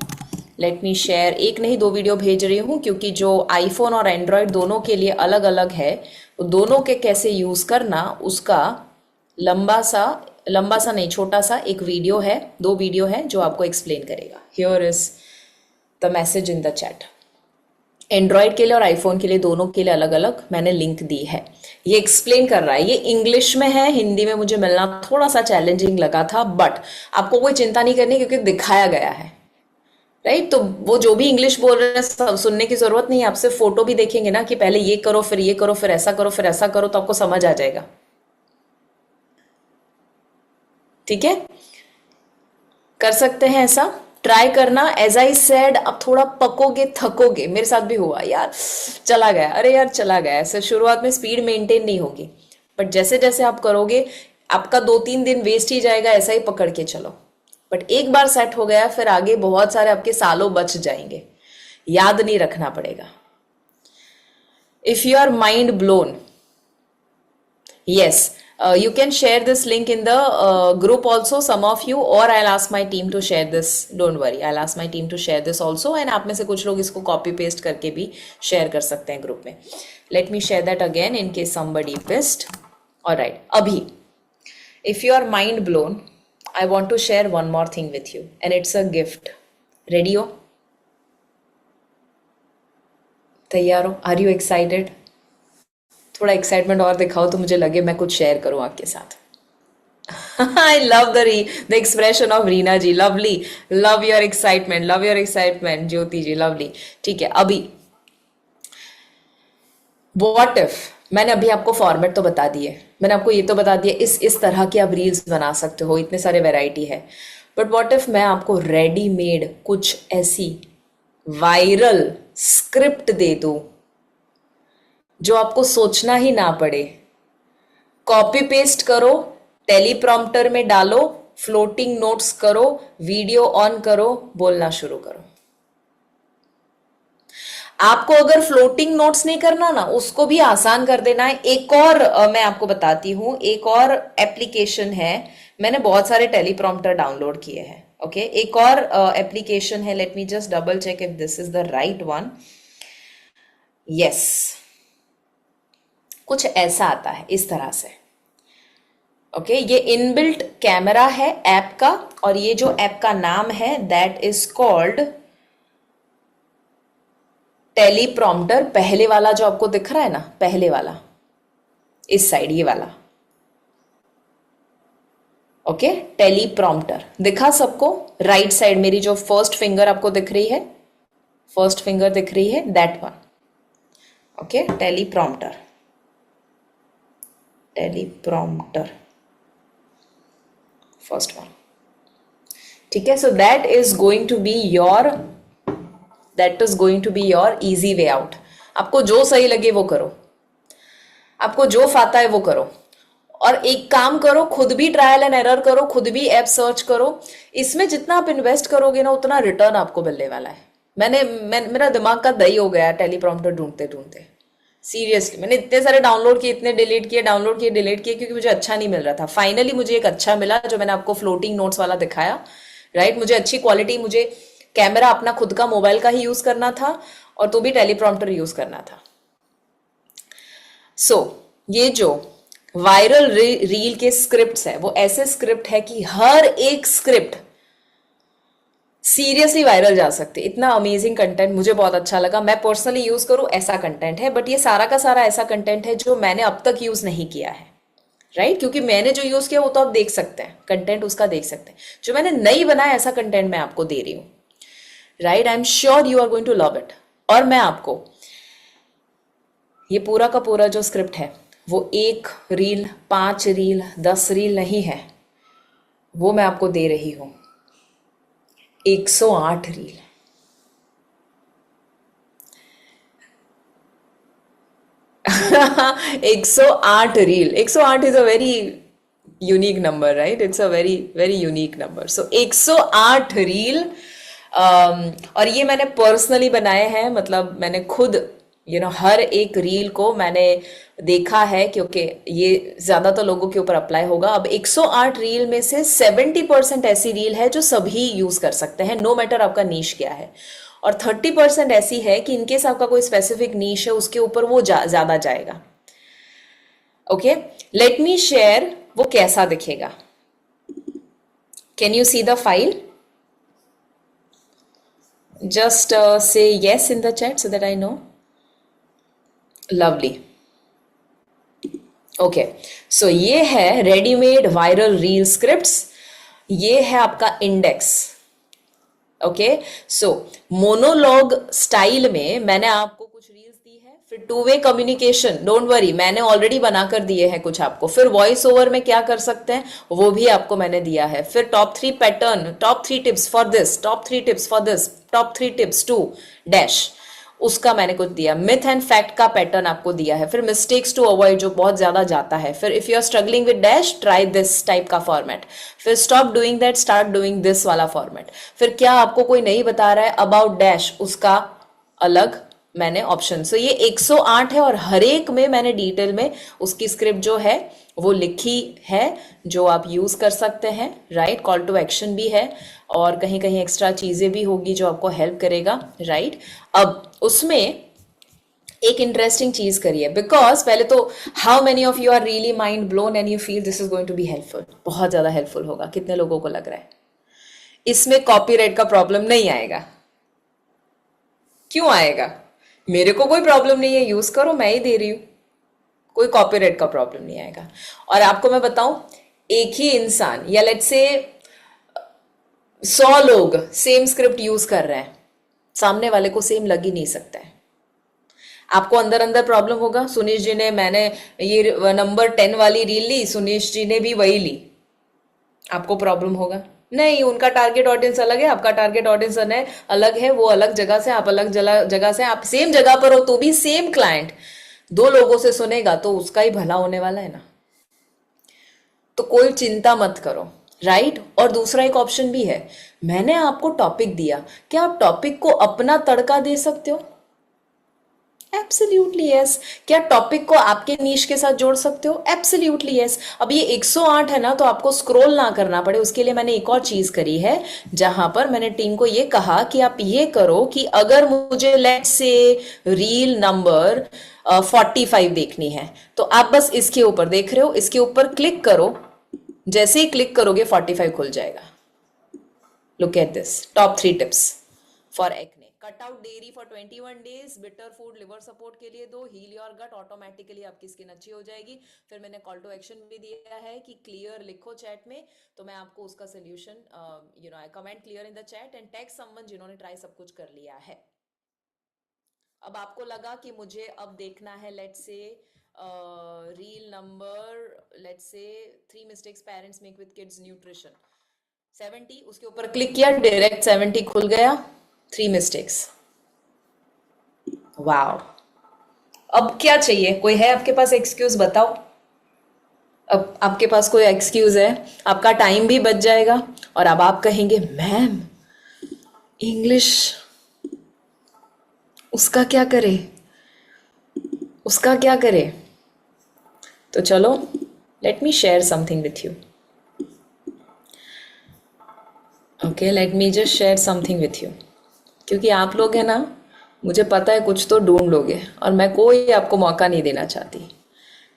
लेट मी शेयर, एक नहीं 2 वीडियो भेज रही हूँ, क्योंकि जो आईफोन और एंड्रॉयड दोनों के लिए अलग अलग है, दोनों के कैसे यूज करना उसका लंबा सा नहीं, छोटा सा एक वीडियो है, 2 वीडियो है जो आपको एक्सप्लेन करेगा। Here is the message in the chat. Android के लिए और आईफोन के लिए, दोनों के लिए अलग अलग मैंने लिंक दी है। ये एक्सप्लेन कर रहा है, ये इंग्लिश में है, हिंदी में मुझे मिलना थोड़ा सा चैलेंजिंग लगा था, बट आपको कोई चिंता नहीं करनी क्योंकि दिखाया गया है, राइट? तो वो जो भी इंग्लिश बोल रहे हैं सब सुनने की जरूरत नहीं है, आप सिर्फ फोटो भी देखेंगे ना कि पहले ये करो, फिर ये करो, फिर ऐसा करो, फिर ऐसा करो, तो आपको समझ आ जाएगा। ठीक है, कर सकते हैं ऐसा, ट्राई करना। एज आई सेड, अब थोड़ा पकोगे, थकोगे, मेरे साथ भी हुआ यार, चला गया, अरे यार चला गया, ऐसे शुरुआत में स्पीड मेंटेन नहीं होगी, बट जैसे जैसे आप करोगे आपका 2-3 दिन वेस्ट ही जाएगा, ऐसा ही पकड़ के चलो। बट एक बार सेट हो गया, फिर आगे बहुत सारे आपके सालों बच जाएंगे, याद नहीं रखना पड़ेगा। If you are mind blown, yes, you can share this link in the group also, some of you, or I'll ask my team to share this, don't worry, I'll ask my team to share this also, and आप में से कुछ लोग इसको copy paste करके भी share कर सकते हैं ग्रुप में। Let me share that again in case somebody missed. Alright, अभी if you are mind blown, I want to share one more thing with you, and it's a gift. Ready हो? तैयार हो? Are you excited? थोड़ा excitement और दिखाओ तो मुझे लगे मैं कुछ शेयर करूं आपके साथ। I love the expression of Reena ji, lovely, love your excitement Jyoti ji, lovely. ठीक है, अभी व्हाट इफ, मैंने अभी आपको फॉर्मेट तो बता दिए, मैंने आपको ये तो बता दिया इस तरह की आप रील्स बना सकते हो, इतने सारे वैरायटी है, बट व्हाट इफ मैं आपको रेडीमेड कुछ ऐसी वायरल स्क्रिप्ट दे दूं जो आपको सोचना ही ना पड़े। कॉपी पेस्ट करो, टेलीप्रॉम्प्टर में डालो, फ्लोटिंग नोट्स करो, वीडियो ऑन करो, बोलना शुरू करो। आपको अगर फ्लोटिंग नोट्स नहीं करना ना, उसको भी आसान कर देना है। एक और मैं आपको बताती हूं, एक और एप्लीकेशन है, मैंने बहुत सारे टेलीप्रॉम्प्टर डाउनलोड किए हैं। ओके, एक और एप्लीकेशन है, let me just double check if this is the right one. Yes, कुछ ऐसा आता है इस तरह से। ओके, ये इनबिल्ट कैमरा है ऐप का, और ये जो ऐप का नाम है दैट इज कॉल्ड टेलीप्रॉम्प्टर। पहले वाला जो आपको दिख रहा है ना, पहले वाला, इस साइड ये वाला, ओके। टेलीप्रॉम्प्टर दिखा सबको? राइट साइड मेरी जो फर्स्ट फिंगर आपको दिख रही है, फर्स्ट फिंगर दिख रही है, that one, okay. Teleprompter, teleprompter, first one, ठीक है। So that is going to be your, that is going to be your easy way out. आपको जो सही लगे वो करो, आपको जो फाता है वो करो। और एक काम करो, खुद भी ट्रायल एंड एरर करो, खुद भी ऐप सर्च करो। इसमें जितना आप इन्वेस्ट करोगे ना उतना रिटर्न आपको मिलने वाला है। मेरा दिमाग का दही हो गया टेलीप्रॉम्प्टर ढूंढते ढूंढते, सीरियसली। मैंने इतने सारे डाउनलोड किए, इतने डिलीट किए, डाउनलोड किए, डिलीट किए, क्योंकि मुझे अच्छा नहीं मिल रहा था। फाइनली मुझे एक अच्छा मिला, जो मैंने आपको फ्लोटिंग नोट्स वाला दिखाया, राइट। मुझे अच्छी क्वालिटी, मुझे कैमरा अपना खुद का मोबाइल का ही यूज करना था, और तो भी टेलीप्रॉम्प्टर यूज करना था। सो ये जो वायरल रील के स्क्रिप्ट्स है, वो ऐसे स्क्रिप्ट है कि हर एक स्क्रिप्ट सीरियसली वायरल जा सकते। इतना अमेजिंग कंटेंट मुझे बहुत अच्छा लगा। मैं पर्सनली यूज करूं ऐसा कंटेंट है, बट ये सारा का सारा ऐसा कंटेंट है जो मैंने अब तक यूज नहीं किया है, राइट। क्योंकि मैंने जो यूज किया वो तो आप देख सकते हैं, कंटेंट उसका देख सकते हैं। जो मैंने नहीं बनाया ऐसा कंटेंट मैं आपको दे रही हूं, right. I am sure you are going to love it. और मैं आपको ये पूरा का पूरा जो स्क्रिप्ट है, वो 1 रील, 5 रील, 10 रील नहीं है, वो मैं आपको दे रही हूं 108 रील। एक सौ आठ reel, 108 is a very unique number, right. It's a very very unique number. So 108 reel, और ये मैंने पर्सनली बनाए हैं, मतलब मैंने खुद हर एक रील को मैंने देखा है, क्योंकि ये ज्यादातर लोगों के ऊपर अप्लाई होगा। अब 108 रील में से 70% ऐसी रील है जो सभी यूज कर सकते हैं, नो मैटर आपका नीश क्या है। और 30% ऐसी है कि इनकेस आपका कोई स्पेसिफिक नीश है, उसके ऊपर वो ज्यादा जाएगा, ओके। लेट मी शेयर वो कैसा दिखेगा। Can you see the file? Just say yes in the chat so that I know. Lovely, okay. So ये है रेडीमेड वायरल रील स्क्रिप्ट्स, ये है आपका index, okay. So monologue style में मैंने आपको कुछ रील्स दी है, फिर 2 वे कम्युनिकेशन, डोंट वरी, मैंने ऑलरेडी बनाकर दिए हैं कुछ आपको। फिर वॉइस ओवर में क्या कर सकते हैं वो भी आपको मैंने दिया है। फिर top 3 pattern, top 3 tips for this, top 3 tips for this, top 3 tips to dash, उसका मैंने कुछ दिया। मिथ एंड फैक्ट का पैटर्न आपको दिया है। फिर मिस्टेक्स टू अवॉइड, जो बहुत ज्यादा जाता है। फिर if you are struggling with dash, try this type का फॉर्मेट। फिर stop doing that, start doing this वाला फॉर्मेट। फिर क्या आपको कोई नहीं बता रहा है अबाउट डैश, उसका अलग मैंने ऑप्शन। सो ये 108 है, और हर एक में मैंने डिटेल में उसकी स्क्रिप्ट जो है वो लिखी है, जो आप यूज कर सकते हैं, राइट। कॉल टू एक्शन भी है, और कहीं कहीं एक्स्ट्रा चीजें भी होगी जो आपको हेल्प करेगा, राइट। अब उसमें एक इंटरेस्टिंग चीज करिए, बिकॉज पहले तो how many of you are really mind blown and you feel this is going to be helpful. बहुत ज्यादा हेल्पफुल होगा, कितने लोगों को लग रहा है इसमें कॉपीराइट का प्रॉब्लम नहीं आएगा? क्यों आएगा? मेरे को कोई प्रॉब्लम नहीं है, यूज करो, मैं ही दे रही हूं, कोई कॉपीराइट का प्रॉब्लम नहीं आएगा। और आपको मैं बताऊं, एक ही इंसान या लेट्स से 100 लोग सेम स्क्रिप्ट यूज कर रहे हैं, सामने वाले को सेम लग ही नहीं सकता है। आपको अंदर अंदर प्रॉब्लम होगा, सुनीश जी ने, मैंने ये नंबर 10 वाली रील ली, सुनीश जी ने भी वही ली, आपको प्रॉब्लम होगा? नहीं, उनका टारगेट ऑडियंस अलग है, आपका टारगेट ऑडियंस अलग है, वो अलग जगह से, आप अलग जगह से। आप सेम जगह पर हो तो भी सेम क्लाइंट 2 लोगों से सुनेगा तो उसका ही भला होने वाला है ना। तो कोई चिंता मत करो, राइट। और दूसरा एक ऑप्शन भी है, मैंने आपको टॉपिक दिया, क्या आप टॉपिक को अपना तड़का दे सकते हो? Absolutely yes. क्या टॉपिक को आपके नीश के साथ जोड़ सकते हो? Absolutely yes. अब ये 108 है ना, तो आपको स्क्रॉल ना करना पड़े, उसके लिए मैंने एक और चीज करी है, जहां पर मैंने टीम को ये कहा कि आप ये करो कि अगर मुझे लेट्स से रील नंबर 45 देखनी है, तो आप बस इसके ऊपर देख रहे हो, इसके ऊपर क्लिक करो, जैसे ही क्लिक करोगे 45 खुल जाएगा। Look at this, top 3 tips for acne. Cut out dairy for 21 days, bitter food liver support के लिए दो, हील योर गट, ऑटोमेटिकली आपकी स्किन अच्छी हो जाएगी। फिर मैंने कॉल टू एक्शन भी दिया है कि क्लियर लिखो चैट में, तो मैं आपको उसका solution I comment clear in the chat and tag someone जिन्होंने ट्राई सब कुछ कर लिया है। अब आपको लगा कि मुझे अब देखना है let's say reel number, let's say 3 mistakes parents make with kids nutrition 70, उसके ऊपर क्लिक किया, डायरेक्ट 70 खुल गया, 3 मिस्टेक्स। वाओ, अब क्या चाहिए? कोई है आपके पास एक्सक्यूज? बताओ। अब आपके पास कोई एक्सक्यूज है? आपका टाइम भी बच जाएगा और अब आप कहेंगे मैम इंग्लिश उसका क्या करे, उसका क्या करे? तो चलो late me share something with you. Okay, late me just share something with you, क्योंकि आप लोग हैं ना, मुझे पता है कुछ तो ढूंढ लोगे और मैं कोई आपको मौका नहीं देना चाहती।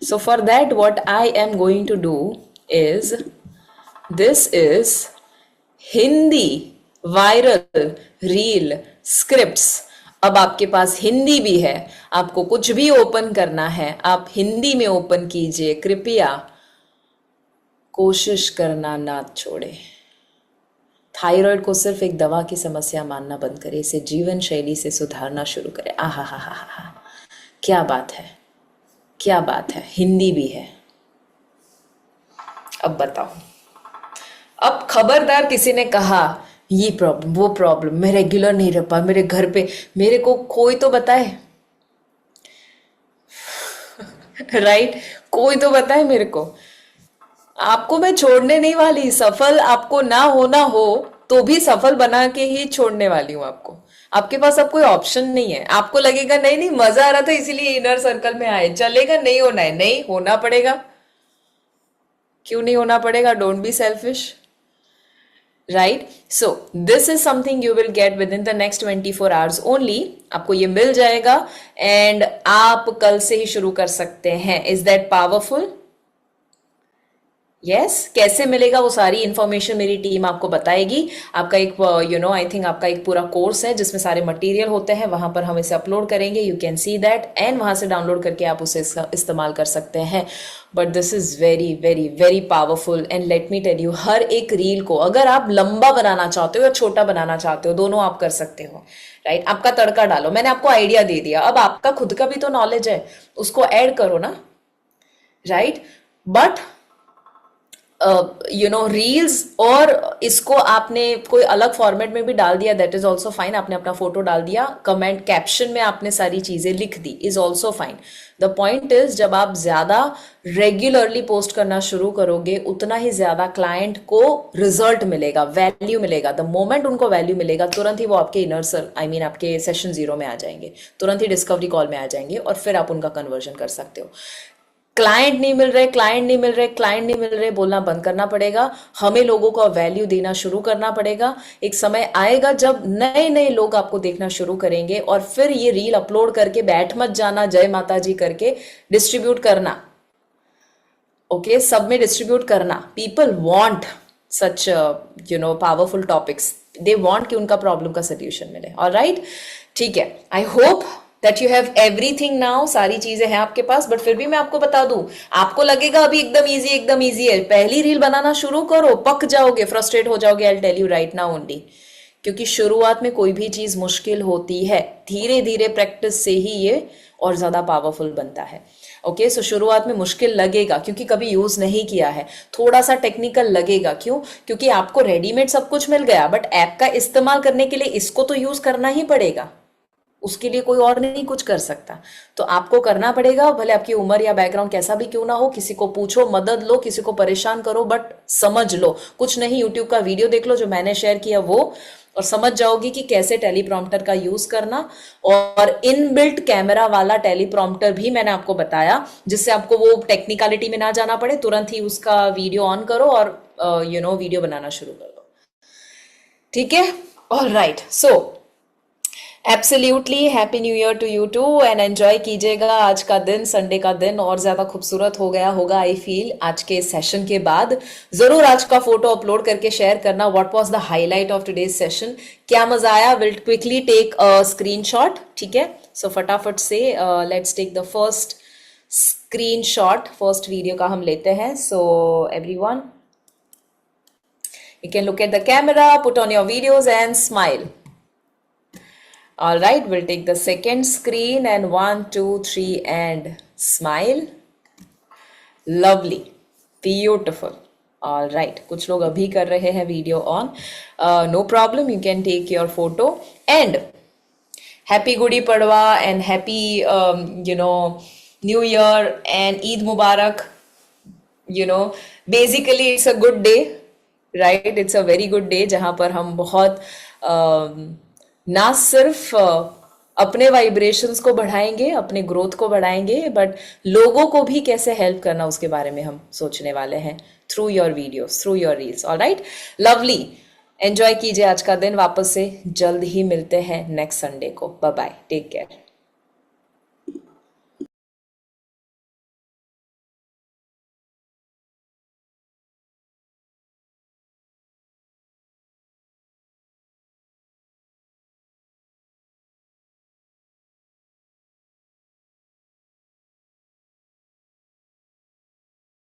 So for that what I am going to do is, this is Hindi viral reel scripts. अब आपके पास हिंदी भी है, आपको कुछ भी ओपन करना है आप हिंदी में ओपन कीजिए, कृपया कोशिश करना ना छोड़े। थायराइड को सिर्फ एक दवा की समस्या मानना बंद करें, इसे जीवन शैली से सुधारना शुरू करें। आहा हा हा हा, क्या बात है, क्या बात है, हिंदी भी है। अब बताओ, अब खबरदार किसी ने कहा ये प्रॉब्लम वो प्रॉब्लम, मैं रेगुलर नहीं रह पा, मेरे घर पे मेरे को कोई तो बताए राइट कोई तो बताए मेरे को। आपको मैं छोड़ने नहीं वाली, सफल आपको ना होना हो तो भी सफल बना के ही छोड़ने वाली हूं आपको। आपके पास अब कोई ऑप्शन नहीं है। आपको लगेगा नहीं नहीं मजा आ रहा था इसीलिए इनर सर्कल में आए, चलेगा, नहीं होना है, नहीं होना पड़ेगा। क्यों नहीं होना पड़ेगा? Don't be selfish, right? So this is something you will get with in the next 24 hours only. आपको ये मिल जाएगा एंड आप कल से ही शुरू कर सकते हैं। Is that powerful? यस कैसे मिलेगा वो सारी इंफॉर्मेशन मेरी टीम आपको बताएगी। आपका एक आई थिंक आपका एक पूरा कोर्स है जिसमें सारे मटेरियल होते हैं, वहां पर हम इसे अपलोड करेंगे, you can see that and वहां से डाउनलोड करके आप उसे इस्तेमाल कर सकते हैं। But this is very very very powerful and let me tell you, हर एक रील को अगर आप लंबा बनाना चाहते हो या छोटा बनाना चाहते हो, दोनों आप कर सकते हो, राइट? आपका तड़का डालो, मैंने आपको आइडिया दे दिया, अब आपका खुद का भी तो नॉलेज है, उसको ऐड करो ना, राइट? बट रील्स और इसको आपने कोई अलग फॉर्मेट में भी डाल दिया, दैट इज ऑल्सो फाइन। आपने अपना फोटो डाल दिया, कमेंट कैप्शन में आपने सारी चीजें लिख दी, is also fine. The point is जब आप ज्यादा रेगुलरली पोस्ट करना शुरू करोगे उतना ही ज्यादा क्लाइंट को रिजल्ट मिलेगा, वैल्यू मिलेगा। द मोमेंट उनको वैल्यू मिलेगा तुरंत ही वो आपके इनर आपके सेशन 0 में आ जाएंगे, तुरंत ही डिस्कवरी कॉल में आ जाएंगे और फिर आप उनका कन्वर्जन कर सकते हो। क्लाइंट नहीं मिल रहे, क्लाइंट नहीं मिल रहे, क्लाइंट नहीं मिल रहे बोलना बंद करना पड़ेगा। हमें लोगों को वैल्यू देना शुरू करना पड़ेगा। एक समय आएगा जब नए नए लोग आपको देखना शुरू करेंगे और फिर ये रील अपलोड करके बैठ मत जाना जय माता जी करके, डिस्ट्रीब्यूट करना, ओके? सब में डिस्ट्रीब्यूट करना। People want such powerful topics, they want कि उनका प्रॉब्लम का सोल्यूशन मिले। ऑलराइट, ठीक है, I hope that you have everything now, सारी चीजें हैं आपके पास। बट फिर भी मैं आपको बता दूं, आपको लगेगा अभी एकदम इजी है, पहली रील बनाना शुरू करो, पक जाओगे, फ्रस्ट्रेट हो जाओगे, I tell you right now only. क्योंकि शुरुआत में कोई भी चीज मुश्किल होती है, धीरे धीरे प्रैक्टिस से ही ये और ज्यादा पावरफुल बनता है। ओके, सो शुरुआत में मुश्किल लगेगा क्योंकि कभी यूज नहीं किया है, थोड़ा सा टेक्निकल लगेगा। क्यों? क्योंकि आपको रेडीमेड सब कुछ मिल गया, बट ऐप का इस्तेमाल करने के लिए इसको तो यूज करना ही पड़ेगा, उसके लिए कोई और नहीं कुछ कर सकता। तो आपको करना पड़ेगा, भले आपकी उम्र या बैकग्राउंड कैसा भी क्यों ना हो। किसी को पूछो, मदद लो, किसी को परेशान करो, बट समझ लो। कुछ नहीं, यूट्यूब का वीडियो देख लो जो मैंने शेयर किया वो, और समझ जाओगी कि कैसे टेलीप्रॉम्प्टर का यूज करना। और इनबिल्ट कैमरा वाला टेलीप्रॉम्प्टर भी मैंने आपको बताया, जिससे आपको वो टेक्निकलिटी में ना जाना पड़े, तुरंत ही उसका वीडियो ऑन करो और वीडियो बनाना शुरू कर दो। ठीक है, all right. So absolutely happy new year to you too and enjoy कीजिएगा आज का दिन, संडे का दिन और ज्यादा खूबसूरत हो गया होगा आई फील आज के सेशन के बाद। जरूर आज का फोटो अपलोड करके शेयर करना, what was the highlight of today's session, क्या मजा आया। Will quickly take a screenshot, ठीक है। सो फटाफट से let's take the first screenshot, first video का हम लेते हैं। So everyone, you can look at the camera, put on your videos and smile. All right, we'll take the second screen and 1, 2, 3 and smile. Lovely, beautiful. All right, कुछ लोग अभी कर रहे हैं video on, no problem, you can take your photo and happy Gudi Padwa and happy New Year and Eid Mubarak. Basically it's a good day, right, it's a very good day जहां पर हम बहुत ना सिर्फ अपने vibrations को बढ़ाएंगे, अपने ग्रोथ को बढ़ाएंगे, बट लोगों को भी कैसे हेल्प करना उसके बारे में हम सोचने वाले हैं through your videos, through your reels. Alright, lovely, enjoy कीजिए आज का दिन। वापस से जल्द ही मिलते हैं नेक्स्ट संडे को। Bye bye, take care.